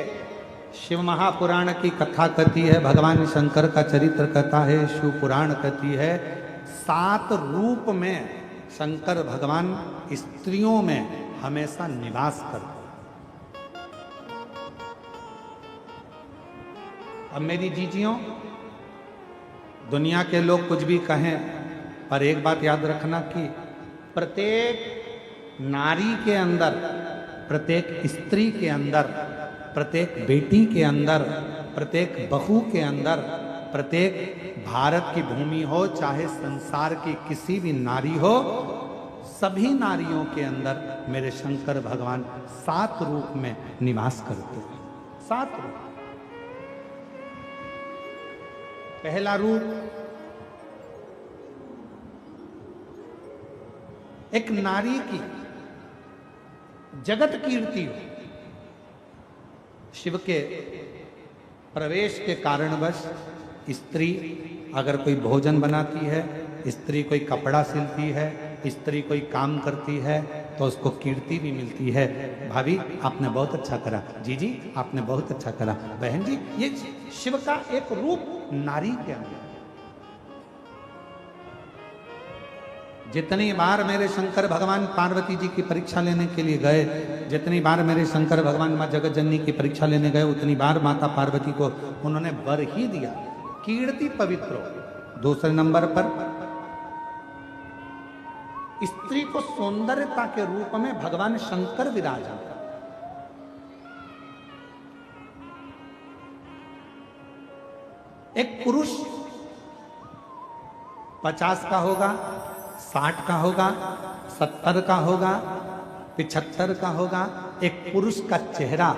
शिव महापुराण की कथा कहती है, भगवान शंकर का चरित्र कहता है, शिव पुराण कहती है, 7 रूप में शंकर भगवान स्त्रियों में हमेशा निवास करते। अब मेरी जीजियों, दुनिया के लोग कुछ भी कहें, पर एक बात याद रखना कि प्रत्येक नारी के अंदर, प्रत्येक स्त्री के अंदर, प्रत्येक बेटी के अंदर, प्रत्येक बहू के अंदर, प्रत्येक भारत की भूमि हो चाहे संसार की किसी भी नारी हो, सभी नारियों के अंदर मेरे शंकर भगवान 7 रूप में निवास करते हैं। 7 रूप। पहला रूप, एक नारी की जगत कीर्ति हो। शिव के प्रवेश के कारणवश स्त्री अगर कोई भोजन बनाती है, स्त्री कोई कपड़ा सिलती है, स्त्री कोई काम करती है, तो उसको कीर्ति भी मिलती है। भाभी आपने बहुत अच्छा करा, जीजी आपने बहुत अच्छा करा, बहन जी, ये शिव का एक रूप नारी के अंदर। जितनी बार मेरे शंकर भगवान पार्वती जी की परीक्षा लेने के लिए गए, जितनी बार मेरे शंकर भगवान मां जगत जननी की परीक्षा लेने गए, उतनी बार माता पार्वती को उन्होंने वर ही दिया, कीर्ति पवित्र हो। दूसरे नंबर पर स्त्री को सौंदर्यता के रूप में भगवान शंकर विराजा। एक पुरुष 50 का होगा, 60 का होगा, 70 का होगा, 75 का होगा। एक पुरुष का चेहरा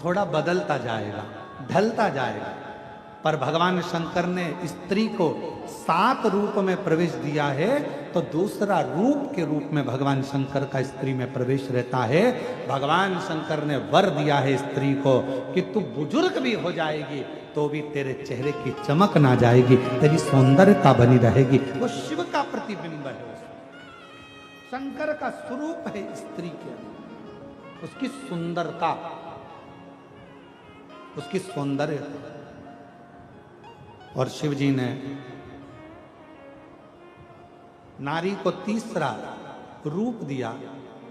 थोड़ा बदलता जाएगा, ढलता जाएगा, पर भगवान शंकर ने स्त्री को 7 रूप में प्रवेश दिया है, तो दूसरा रूप के रूप में भगवान शंकर का स्त्री में प्रवेश रहता है। भगवान शंकर ने वर दिया है स्त्री को कि तू बुजुर्ग भी हो जाएगी तो भी तेरे चेहरे की चमक ना जाएगी, तेरी सौंदर्यता बनी रहेगी। वो शिव का प्रतिबिंब है, शंकर का स्वरूप है स्त्री के अंदर, उसकी सुंदरता, उसकी सौंदर्यता। और शिव जी ने नारी को तीसरा रूप दिया,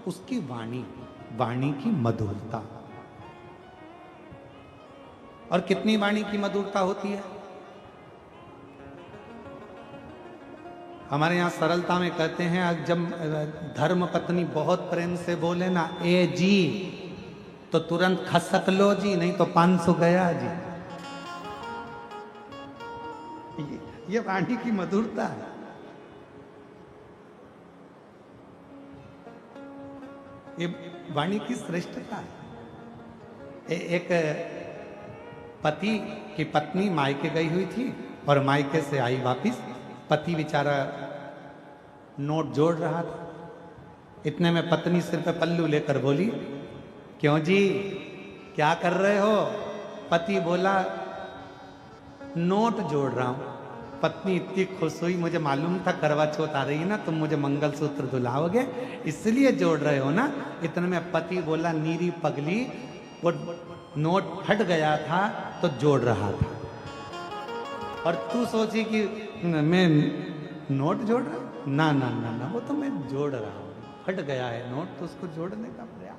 उसकी वाणी, वाणी की मधुरता। और कितनी वाणी की मधुरता होती है? हमारे यहाँ सरलता में कहते हैं, जब धर्म पत्नी बहुत प्रेम से बोले ना, ए जी, तो तुरंत खसक लो जी, नहीं तो 500 गया जी। ये वाणी की मधुरता है। ये वाणी की श्रेष्ठता है। एक पति की पत्नी मायके गई हुई थी और मायके से आई वापिस, पति बेचारा नोट जोड़ रहा था। इतने में पत्नी सिर पे पल्लू लेकर बोली, क्यों जी क्या कर रहे हो? पति बोला, नोट जोड़ रहा हूं। पत्नी इतनी खुश हुई, मुझे मालूम था करवा चौथ आ रही है ना, तुम मुझे मंगलसूत्र दुलाओगे, इसलिए जोड़ रहे हो ना। इतने में पति बोला, नीरी पगली, वो नोट फट गया था तो जोड़ रहा था। और तू सोची कि मैं नोट जोड़ रहा हूं? ना ना ना ना, वो तो मैं जोड़ रहा हूं, फट गया है नोट तो उसको जोड़ने का प्रयास।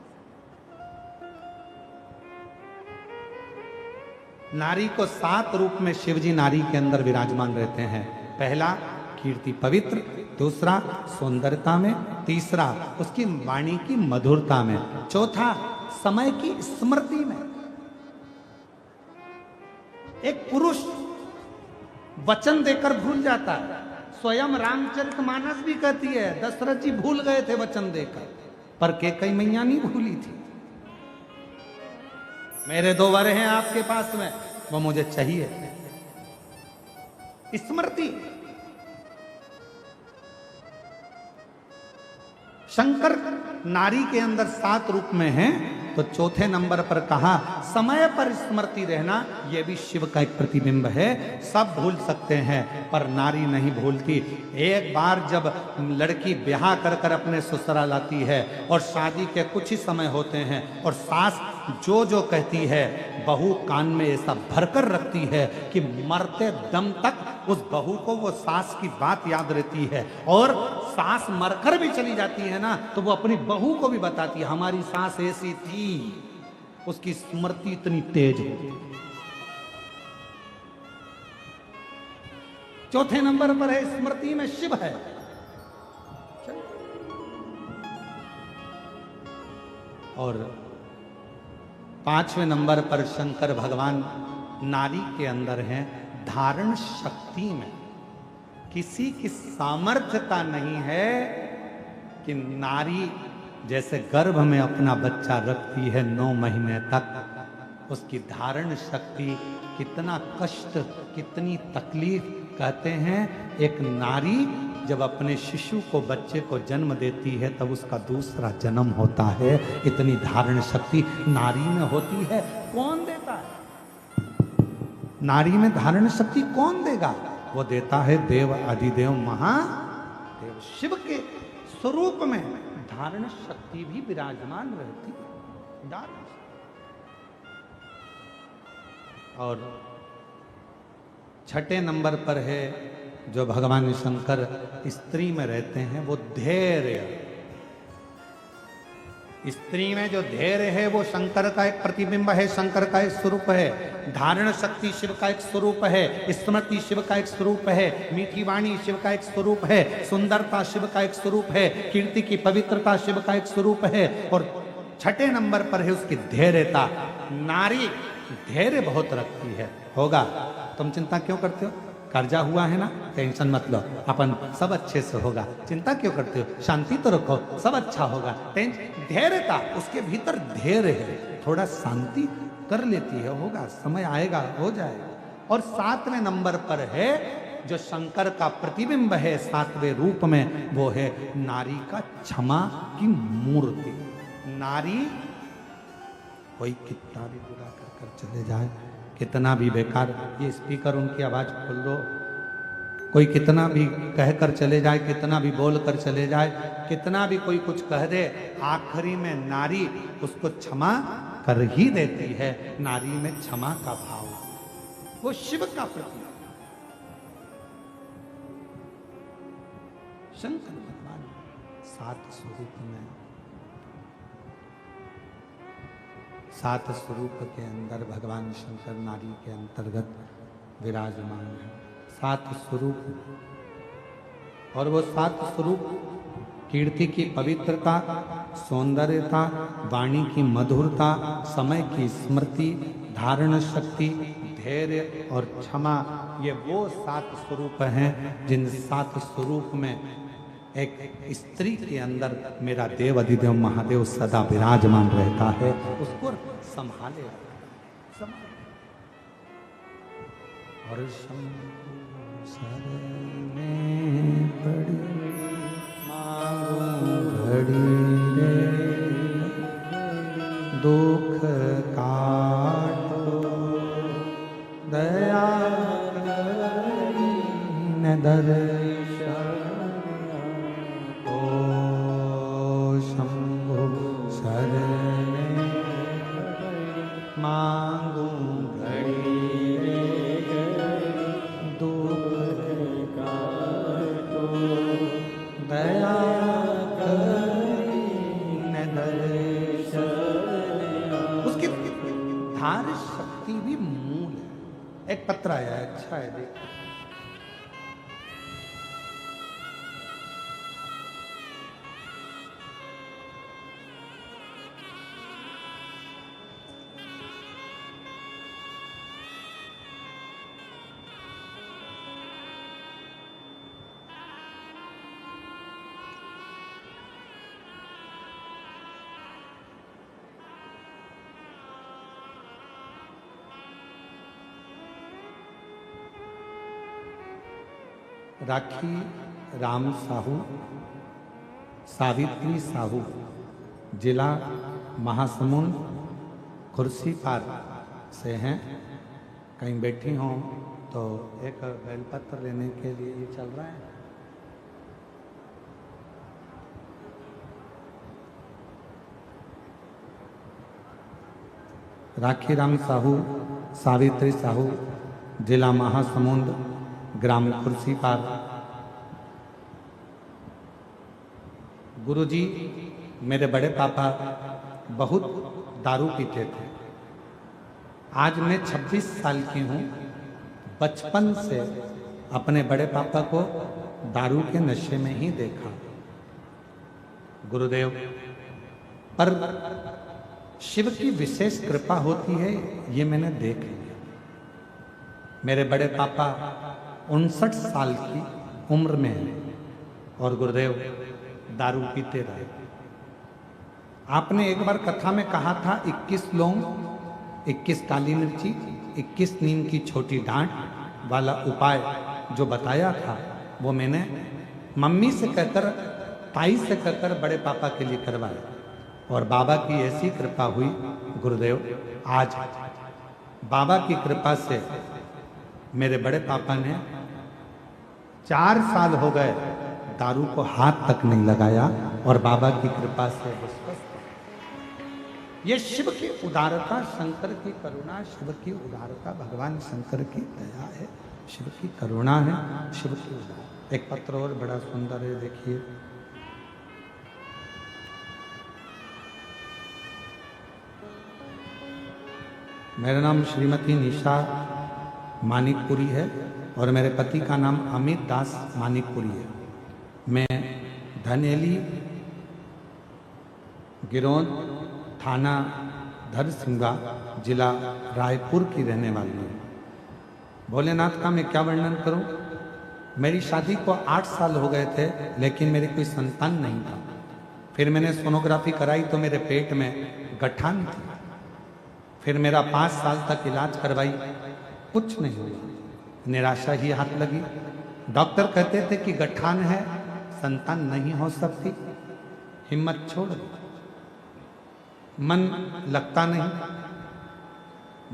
नारी को 7 रूप में शिवजी नारी के अंदर विराजमान रहते हैं। पहला कीर्ति पवित्र, दूसरा सौंदर्यता में, तीसरा उसकी वाणी की मधुरता में, चौथा समय की स्मृति में। एक पुरुष वचन देकर भूल जाता है। स्वयं रामचरितमानस भी कहती है, दशरथ जी भूल गए थे वचन देकर, पर कैकेयी मैया नहीं भूली थी। मेरे 2 वर हैं आपके पास में, वो मुझे चाहिए। स्मृति। शंकर नारी के अंदर 7 रूप में हैं, तो चौथे नंबर पर कहा समय पर स्मृति रहना, यह भी शिव का एक प्रतिबिंब है। सब भूल सकते हैं पर नारी नहीं भूलती। एक बार जब लड़की ब्याह कर कर अपने ससुराल आती है और शादी के कुछ ही समय होते हैं और सास जो जो कहती है बहू कान में ऐसा भरकर रखती है कि मरते दम तक उस बहू को वो सास की बात याद रहती है। और सास मरकर भी चली जाती है ना, तो वो अपनी बहू को भी बताती है, हमारी सास ऐसी थी। उसकी स्मृति इतनी तेज है। चौथे नंबर पर है स्मृति में शिव है। और 5वें नंबर पर शंकर भगवान नारी के अंदर हैं धारण शक्ति में। किसी की सामर्थ्यता नहीं है कि नारी जैसे गर्भ में अपना बच्चा रखती है 9 महीने तक, उसकी धारण शक्ति कितना कष्ट, कितनी तकलीफ। कहते हैं एक नारी जब अपने शिशु को, बच्चे को जन्म देती है तब उसका दूसरा जन्म होता है। इतनी धारण शक्ति नारी में होती है। कौन देता है? नारी में धारण शक्ति कौन देगा? वो देता है देव अधिदेव महादेव शिव के स्वरूप में धारण शक्ति भी विराजमान रहती है। और 6ठे नंबर पर है जो भगवान शंकर स्त्री में रहते हैं, वो धैर्य। स्त्री में जो धैर्य है वो शंकर का एक प्रतिबिंब है, शंकर का एक स्वरूप है। धारण शक्ति शिव का एक स्वरूप है, स्मृति शिव का एक स्वरूप है, मीठी वाणी शिव का एक स्वरूप है, सुंदरता शिव का एक स्वरूप है, कीर्ति की पवित्रता शिव का एक स्वरूप है। और 6ठे नंबर पर है उसकी धैर्यता। नारी धैर्य बहुत रखती है। होगा, तुम चिंता क्यों करते हो? कर्जा हुआ है ना, टेंशन मत लो, अपन सब अच्छे से होगा। चिंता क्यों करते हो? शांति तो रखो, सब अच्छा होगा। धैर्यता, उसके भीतर धैर्य है, थोड़ा शांति कर लेती है, होगा, समय आएगा, हो जाएगा। और 7वें नंबर पर है जो शंकर का प्रतिबिंब है 7वें रूप में, वो है नारी का क्षमा की मूर्ति। नारी कोई कितना भी बुरा कर चले जाए, कितना भी बेकार, ये स्पीकर उनकी आवाज खोल दो, कोई कितना भी कहकर चले जाए, कितना भी बोल कर चले जाए, कितना भी कोई कुछ कह दे, आखिरी में नारी उसको क्षमा कर ही देती है। नारी में क्षमा का भाव, वो शिव का प्रतीक। शंकर भगवान 7 स्वरूप में, 7 स्वरूप के अंदर भगवान शंकर नारी के अंतर्गत विराजमान है। 7 स्वरूप, और वो 7 स्वरूप कीर्ति की पवित्रता, सौंदर्यता, वाणी की मधुरता, समय की स्मृति, धारण शक्ति, धैर्य और क्षमा, ये वो 7 स्वरूप हैं जिन 7 स्वरूप में एक स्त्री के अंदर मेरा देव अधिदेव महादेव सदा विराजमान रहता है। उसको संभाले और घड़ी रे दुख काटो दया करीने दर्शन ओ शंभु शरणे मांगू घड़ी रे दुख काटो दया करीने दर्शन। उसकी धार शक्ति भी मूल है। एक पत्र आया है, अच्छा है, देख। राखी राम साहू, सावित्री साहू, जिला महासमुंद, खुर्सीपार से हैं। कहीं बैठी हों तो एक बेलपत्र लेने के लिए ये चल रहा है। राखी राम साहू, सावित्री साहू, जिला महासमुंद, ग्राम खुर्सीपार। गुरुजी, मेरे बड़े पापा बहुत दारू पीते थे। आज मैं 26 साल की हूँ। बचपन से अपने बड़े पापा को दारू के नशे में ही देखा। गुरुदेव, पर शिव की विशेष कृपा होती है, ये मैंने देख लिया। मेरे बड़े पापा 59 साल की उम्र में है और गुरुदेव दारू पीते रहे। आपने एक बार कथा में कहा था 21 लौंग, 21 काली मिर्ची, 21 नीम की छोटी डांट वाला उपाय जो बताया था, वो मैंने मम्मी से कहकर, ताई से कहकर बड़े पापा के लिए करवाया और बाबा की ऐसी कृपा हुई गुरुदेव, आज बाबा की कृपा से मेरे बड़े पापा ने 4 साल हो गए दारू को हाथ तक नहीं लगाया और बाबा की कृपा से स्वस्थ। ये शिव की उदारता, शंकर की करुणा, शिव की उदारता, भगवान शंकर की दया है, शिव की करुणा है, शिव की उदारता। एक पत्र और बड़ा सुंदर है, देखिए। मेरा नाम श्रीमती निशा मानिकपुरी है और मेरे पति का नाम अमित दास मानिकपुरी है। मैं धनेली गिरोन थाना धरसिंगा, जिला रायपुर की रहने वाली हूँ। भोलेनाथ का मैं क्या वर्णन करूं। मेरी शादी को 8 साल हो गए थे, लेकिन मेरी कोई संतान नहीं था। फिर मैंने सोनोग्राफी कराई तो मेरे पेट में गठान थी। फिर मेरा 5 साल तक इलाज करवाई, कुछ नहीं हुआ। निराशा ही हाथ लगी। डॉक्टर कहते थे कि गठान है, संतान नहीं हो सकती। हिम्मत छोड़ दी, मन लगता नहीं,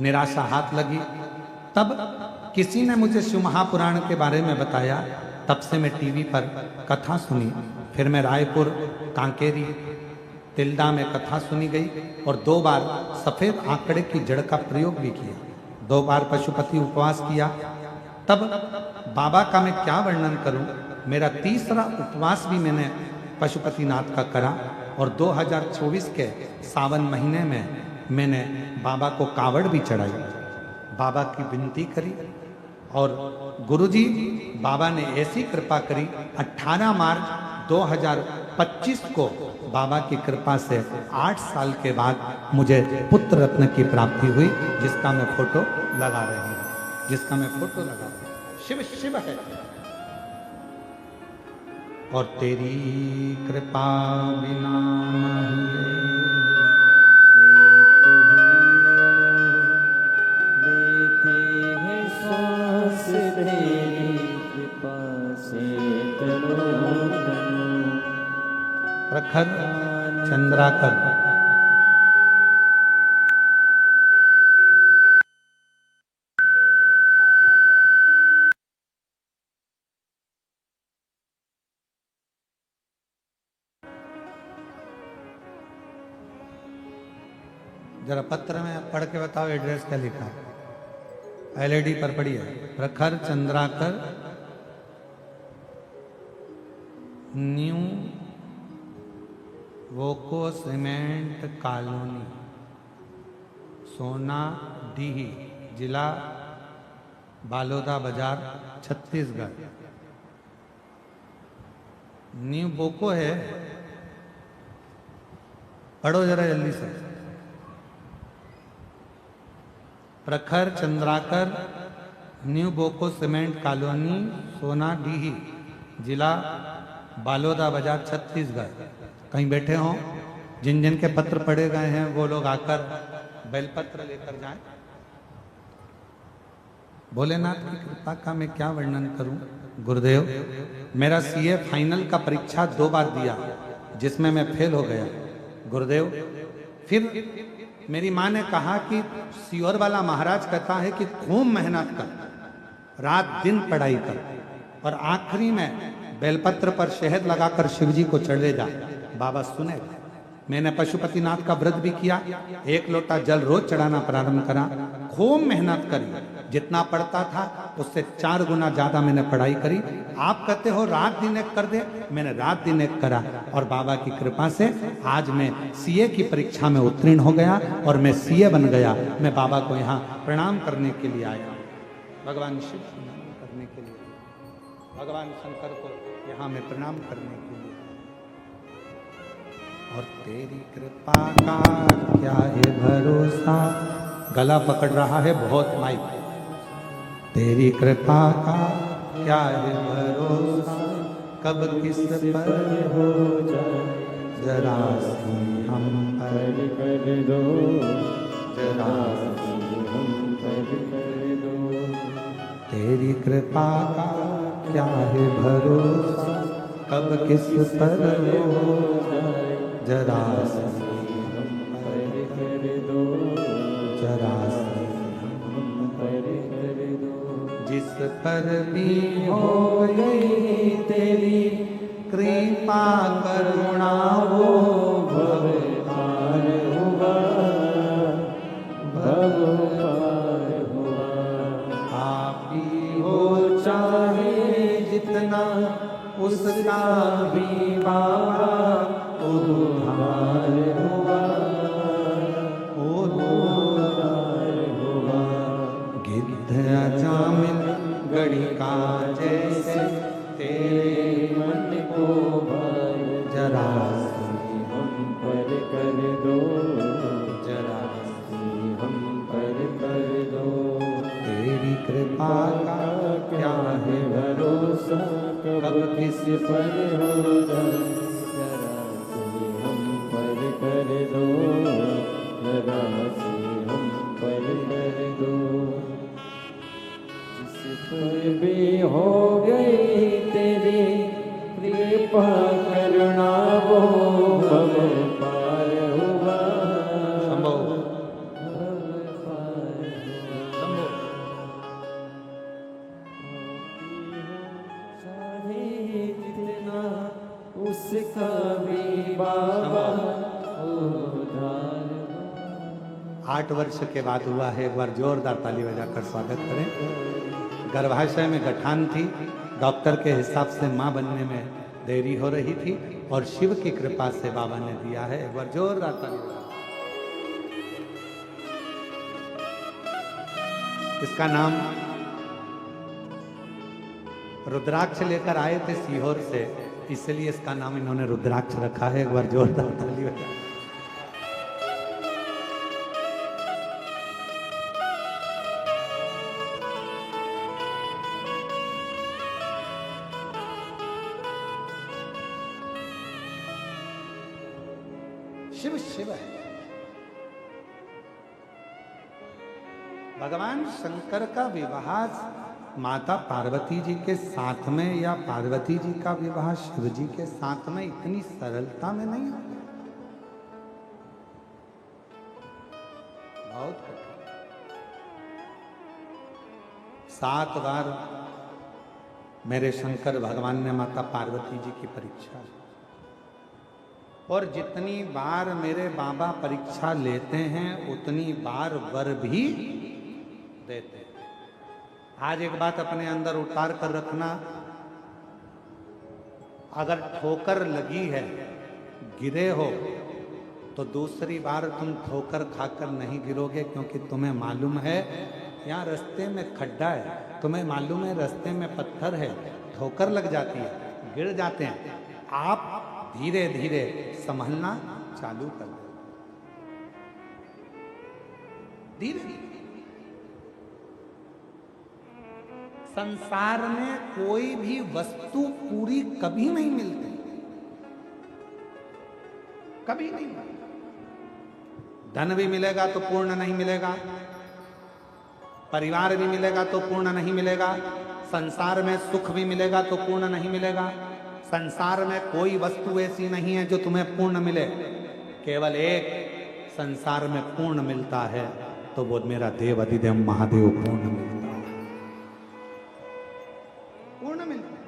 निराशा हाथ लगी। तब किसी ने मुझे शिव महापुराण के बारे में बताया। तब से मैं टीवी पर कथा सुनी। फिर मैं रायपुर, कांकेरी, तिल्दा में कथा सुनी गई और 2 बार सफेद आंकड़े की जड़ का प्रयोग भी किया। 2 बार पशुपति उपवास किया। तब बाबा का मैं क्या वर्णन करूं। मेरा तीसरा उपवास भी मैंने पशुपतिनाथ का करा और 2024 के सावन महीने में मैंने बाबा को कावड़ भी चढ़ाई, बाबा की विनती करी और गुरुजी बाबा ने ऐसी कृपा करी। 18 मार्च 2025 को बाबा की कृपा से 8 साल के बाद मुझे पुत्र रत्न की प्राप्ति हुई, जिसका मैं फोटो लगा रही हूँ, शिव शिव है। और तेरी कृपा बिना लेते हैं सांस तेरी कृपा से तनो तनो। प्रखर चंद्राकर। जरा पत्र में पढ़ के बताओ एड्रेस क्या लिखा है। एलईडी पर पढ़िए, प्रखर चंद्राकर न्यू वोको सीमेंट कॉलोनी, सोना डीही, जिला बालोदा बाजार, छत्तीसगढ़। न्यू बोको है, पढ़ो जरा जल्दी से। प्रखर Chandrakar new Boko cement colony, सोना डीही, जिला बालोदा बाजार, छत्तीसगढ़। कहीं बैठे हों, जिन जिन के पत्र पढ़े गए हैं वो लोग आकर बेलपत्र लेकर जाएं। भोलेनाथ की कृपा का मैं क्या वर्णन करूं। गुरुदेव, मेरा सीए फाइनल का परीक्षा 2 बार दिया, जिसमें मैं फेल हो गया। गुरुदेव, फिर मेरी माँ ने कहा कि सीहोर वाला महाराज कहता है कि खूब मेहनत कर, रात दिन पढ़ाई कर, और आखिरी में बेलपत्र पर शहद लगाकर शिवजी को चढ़े जा, बाबा सुने। मैंने पशुपतिनाथ का व्रत भी किया, 1 लोटा जल रोज चढ़ाना प्रारंभ करा, खूब मेहनत करी, जितना पढ़ता था उससे 4 गुना ज्यादा मैंने पढ़ाई करी। आप कहते हो रात दिन एक कर दे, मैंने रात दिन एक करा, और बाबा की कृपा से आज मैं सीए की परीक्षा में उत्तीर्ण हो गया और मैं सीए बन गया। मैं बाबा को यहाँ प्रणाम करने के लिए आया, भगवान शिव को प्रणाम करने के लिए, भगवान शंकर को यहाँ मैं प्रणाम करने के लिए। और तेरी कृपा का क्या है भरोसा, गला पकड़ रहा है बहुत माइक। तेरी कृपा का क्या है भरोसा, कब किस पर हो जाए, जरा सी हम पर कर दो, जरा सी हम पर कर दो। तेरी कृपा का क्या है भरोसा, कब किस पर हो जाए, जरा सी हम पर कर दो, जरा सी हम पर कर दो। जिस पर भी हो गई तेरी कृपा करुणा, वो भव पार हुआ, भव पार हुआ। आप ही हो चाहे जितना, उसका भी बाबा उद्धार हुआ, उद्धार हुआ। गिद्ध अजामिल गणिका जैसे तेरे मन को भर, जरा सी हम पर कर दो, जरा सी हम पर कर दो। तेरी कृपा का क्या है भरोसा, कब किस पर हो जाए, जरा सी हम पर कर दो, जरा सी हम पर कर दो। जिस पर भी हो गई तेरी कृपा करुणा, वो भव पार हुआ, संभव भव पार हुआ। चाहे जितना, उसका भी बाबा उद्धार। 8 वर्ष के बाद हुआ है, एक बार जोरदार ताली बजाकर स्वागत करें। गर्भाशय में गठान थी, डॉक्टर के हिसाब से मां बनने में देरी हो रही थी, और शिव की कृपा से बाबा ने दिया है। एक बार जोरदार ताली बजाकर। इसका नाम रुद्राक्ष लेकर आए थे सीहोर से, इसलिए इसका नाम इन्होंने रुद्राक्ष रखा है। एक बार जोरदार ताली बजाकर। शिव शिव है। भगवान शंकर का विवाह माता पार्वती जी के साथ में या पार्वती जी का विवाह शिव जी के साथ में इतनी सरलता में नहीं होता, बहुत कठिन। 7 बार मेरे शंकर भगवान ने माता पार्वती जी की परीक्षा, और जितनी बार मेरे बाबा परीक्षा लेते हैं उतनी बार वर भी देते हैं। आज एक बात अपने अंदर उतार कर रखना, अगर ठोकर लगी है, गिरे हो, तो दूसरी बार तुम ठोकर खाकर नहीं गिरोगे, क्योंकि तुम्हें मालूम है यहाँ रास्ते में खड्डा है, तुम्हें मालूम है रास्ते में पत्थर है, ठोकर लग जाती है, गिर जाते हैं। आप धीरे धीरे संभलना चालू कर दो, धीरे धीरे। संसार में कोई भी वस्तु पूरी कभी नहीं मिलती, कभी नहीं। धन भी मिलेगा तो पूर्ण नहीं मिलेगा, परिवार भी मिलेगा तो पूर्ण नहीं मिलेगा, संसार में सुख भी मिलेगा तो पूर्ण नहीं मिलेगा। संसार में कोई वस्तु ऐसी नहीं है जो तुम्हें पूर्ण मिले, केवल एक संसार में पूर्ण मिलता है, तो वो मेरा देव अधिदेव महादेव पूर्ण मिलता है, पूर्ण मिलता है।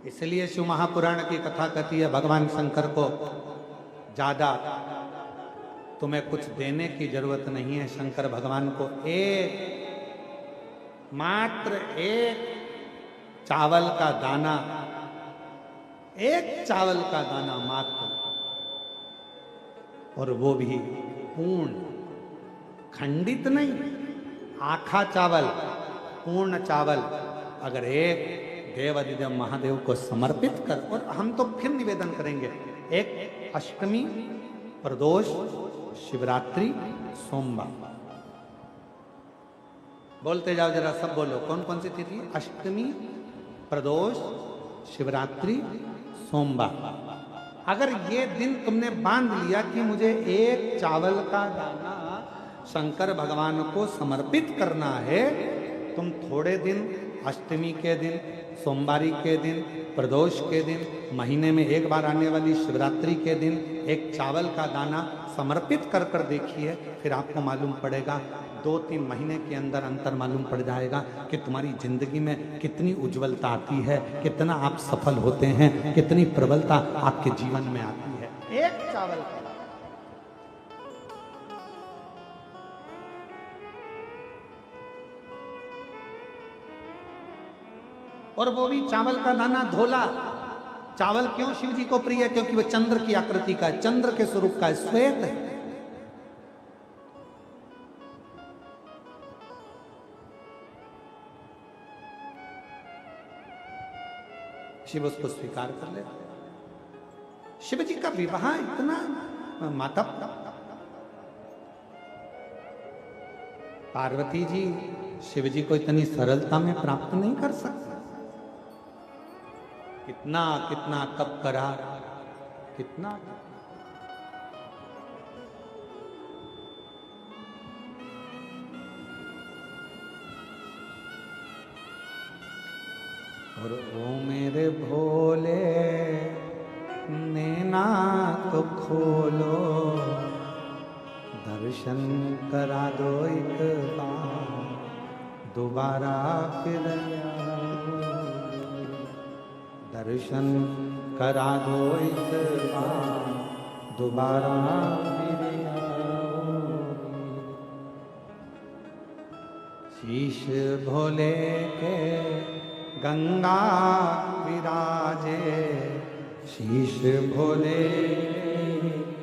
इसलिए शिव महापुराण की कथा कहती है भगवान शंकर को ज्यादा तुम्हें कुछ देने की जरूरत नहीं है। शंकर भगवान को मात्र एक चावल का दाना, एक चावल का दाना मात्र, और वो भी पूर्ण, खंडित नहीं, आखा चावल, पूर्ण चावल अगर एक देव अधिदेव महादेव को समर्पित कर। और हम तो फिर निवेदन करेंगे, एक अष्टमी, प्रदोष, शिवरात्रि, सोमवार, बोलते जाओ जरा, सब बोलो कौन कौन सी तिथि? अष्टमी, प्रदोष, शिवरात्रि, सोमवार। अगर ये दिन तुमने बांध लिया कि मुझे एक चावल का दाना शंकर भगवान को समर्पित करना है, तुम थोड़े दिन अष्टमी के दिन, सोमवारी के दिन, प्रदोष के दिन, महीने में एक बार आने वाली शिवरात्रि के दिन एक चावल का दाना समर्पित कर कर देखिए, फिर आपको मालूम पड़ेगा, 2-3 महीने के अंदर अंतर मालूम पड़ जाएगा कि तुम्हारी जिंदगी में कितनी उज्जवलता आती है, कितना आप सफल होते हैं, कितनी प्रबलता आपके जीवन में आती है। एक चावल का, और वो भी चावल का दाना धोला। चावल क्यों शिव जी को प्रिय है? क्योंकि वो चंद्र की आकृति का है, चंद्र के स्वरूप का है, श्वेत है। शिव उसको स्वीकार कर लेते। शिव जी का विवाह इतना माता पार्वती जी शिव जी को इतनी सरलता में प्राप्त नहीं कर सकते। कितना कितना कब करा, कितना। और ओ मेरे भोले नैना तो खोलो, दर्शन करा दो एक बार, दोबारा फिर दर्शन करा दो एक बार, दोबारा फिर शीश भोले के गंगा विराजे, शीश भोले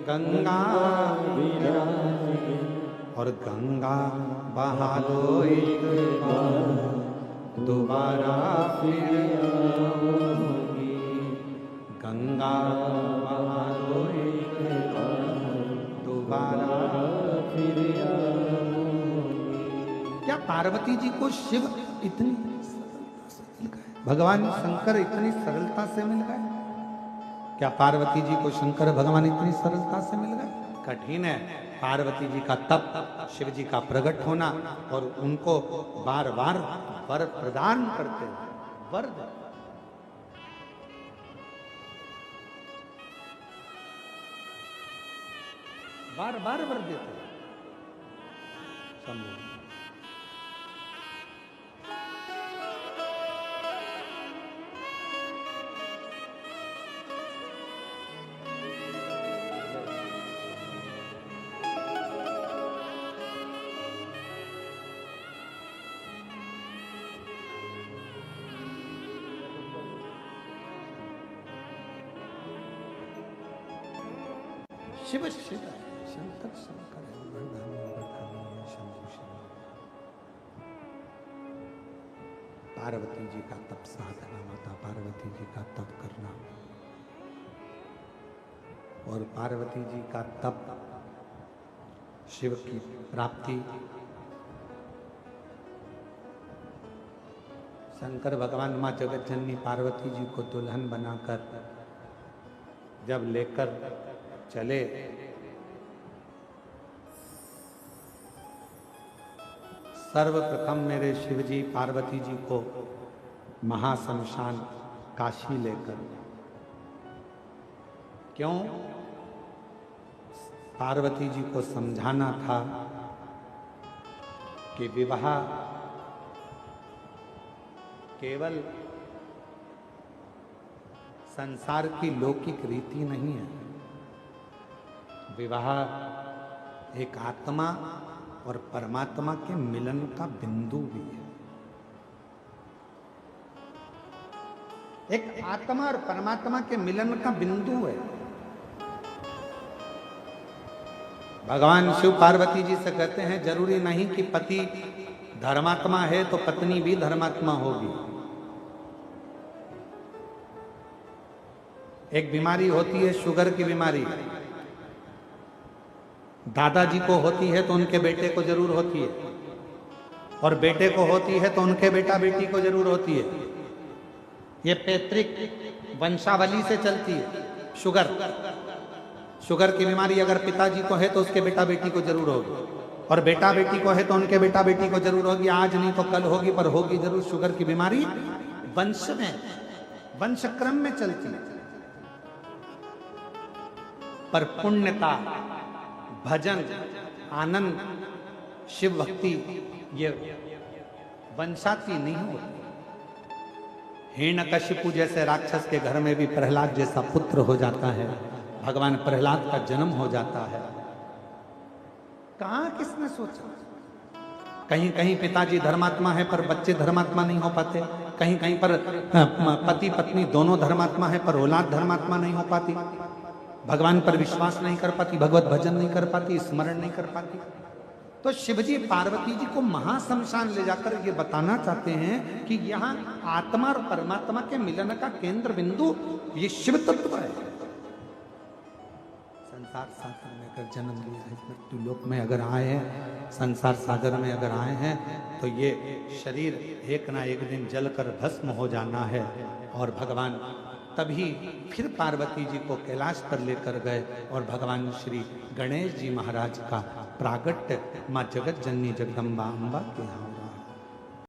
गंगा विराजे, और गंगा बहा दो एक बार, दोबारा फिर आओगी, गंगा बहा दो एक बार, दोबारा फिर आओगी। क्या पार्वती जी को शिव इतनी भगवान शंकर इतनी सरलता से मिल गए? क्या पार्वती जी को शंकर भगवान इतनी सरलता से मिल गए? कठिन है। पार्वती जी का तप, शिव जी का प्रकट होना, और उनको बार बार वर प्रदान करते, वर बार बार वर देते। समझो, शिव शिव है, शंकर शंकर है, वरदानी वरदानी है, शंभु शंभु। पार्वती जी का तप साधना, माता पार्वती जी का तप करना, और पार्वती जी का तप शिव की प्राप्ति। शंकर भगवान माँ जगत जननी पार्वती जी को दुल्हन बनाकर जब लेकर चले, सर्वप्रथम मेरे शिव जी पार्वती जी को महाशमशान काशी लेकर, क्यों? पार्वती जी को समझाना था कि विवाह केवल संसार की लौकिक रीति नहीं है, विवाह एक आत्मा और परमात्मा के मिलन का बिंदु भी है। एक आत्मा और परमात्मा के मिलन का बिंदु है। भगवान शिव पार्वती जी से कहते हैं जरूरी नहीं कि पति धर्मात्मा है तो पत्नी भी धर्मात्मा होगी। एक बीमारी होती है शुगर की बीमारी, दादाजी को होती है तो उनके बेटे को जरूर होती है, और बेटे को होती है तो उनके बेटा बेटी को जरूर होती है। ये पैतृक वंशावली से चलती है। शुगर की बीमारी अगर पिताजी को है तो उसके बेटा बेटी को जरूर होगी, और बेटा बेटी को है तो उनके बेटा बेटी को जरूर होगी। आज नहीं तो कल होगी, पर होगी जरूर। शुगर की बीमारी वंश में, वंश क्रम में चलती है। पर पुण्यता, भजन, आनंद, शिव भक्ति ये वंशाती नहीं होती। हिरण्यकशिपु जैसे राक्षस के घर में भी प्रहलाद जैसा पुत्र हो जाता है, भगवान प्रहलाद का जन्म हो जाता है। कहां किसने सोचा? कहीं कहीं पिताजी धर्मात्मा है पर बच्चे धर्मात्मा नहीं हो पाते, कहीं कहीं पर पति पत्नी दोनों धर्मात्मा है पर औलाद धर्मात्मा नहीं हो पाती, भगवान पर विश्वास नहीं कर पाती, भगवत भजन नहीं कर पाती, स्मरण नहीं कर पाती। तो शिवजी पार्वती जी को महाशमशान ले जाकर ये बताना चाहते हैं कि यहाँ आत्मा और परमात्मा के मिलन का केंद्र बिंदु ये शिव तत्व है। संसार सागर में अगर जन्म लिया है, मृत्यु लोक में अगर आए हैं, संसार सागर में अगर आए हैं, तो ये शरीर एक ना एक दिन जलकर भस्म हो जाना है। और भगवान तभी फिर पार्वती जी को कैलाश पर लेकर गए और भगवान श्री गणेश जी महाराज का प्रागट्य माँ जगत जननी जगदम्बा अम्बा के यहाँ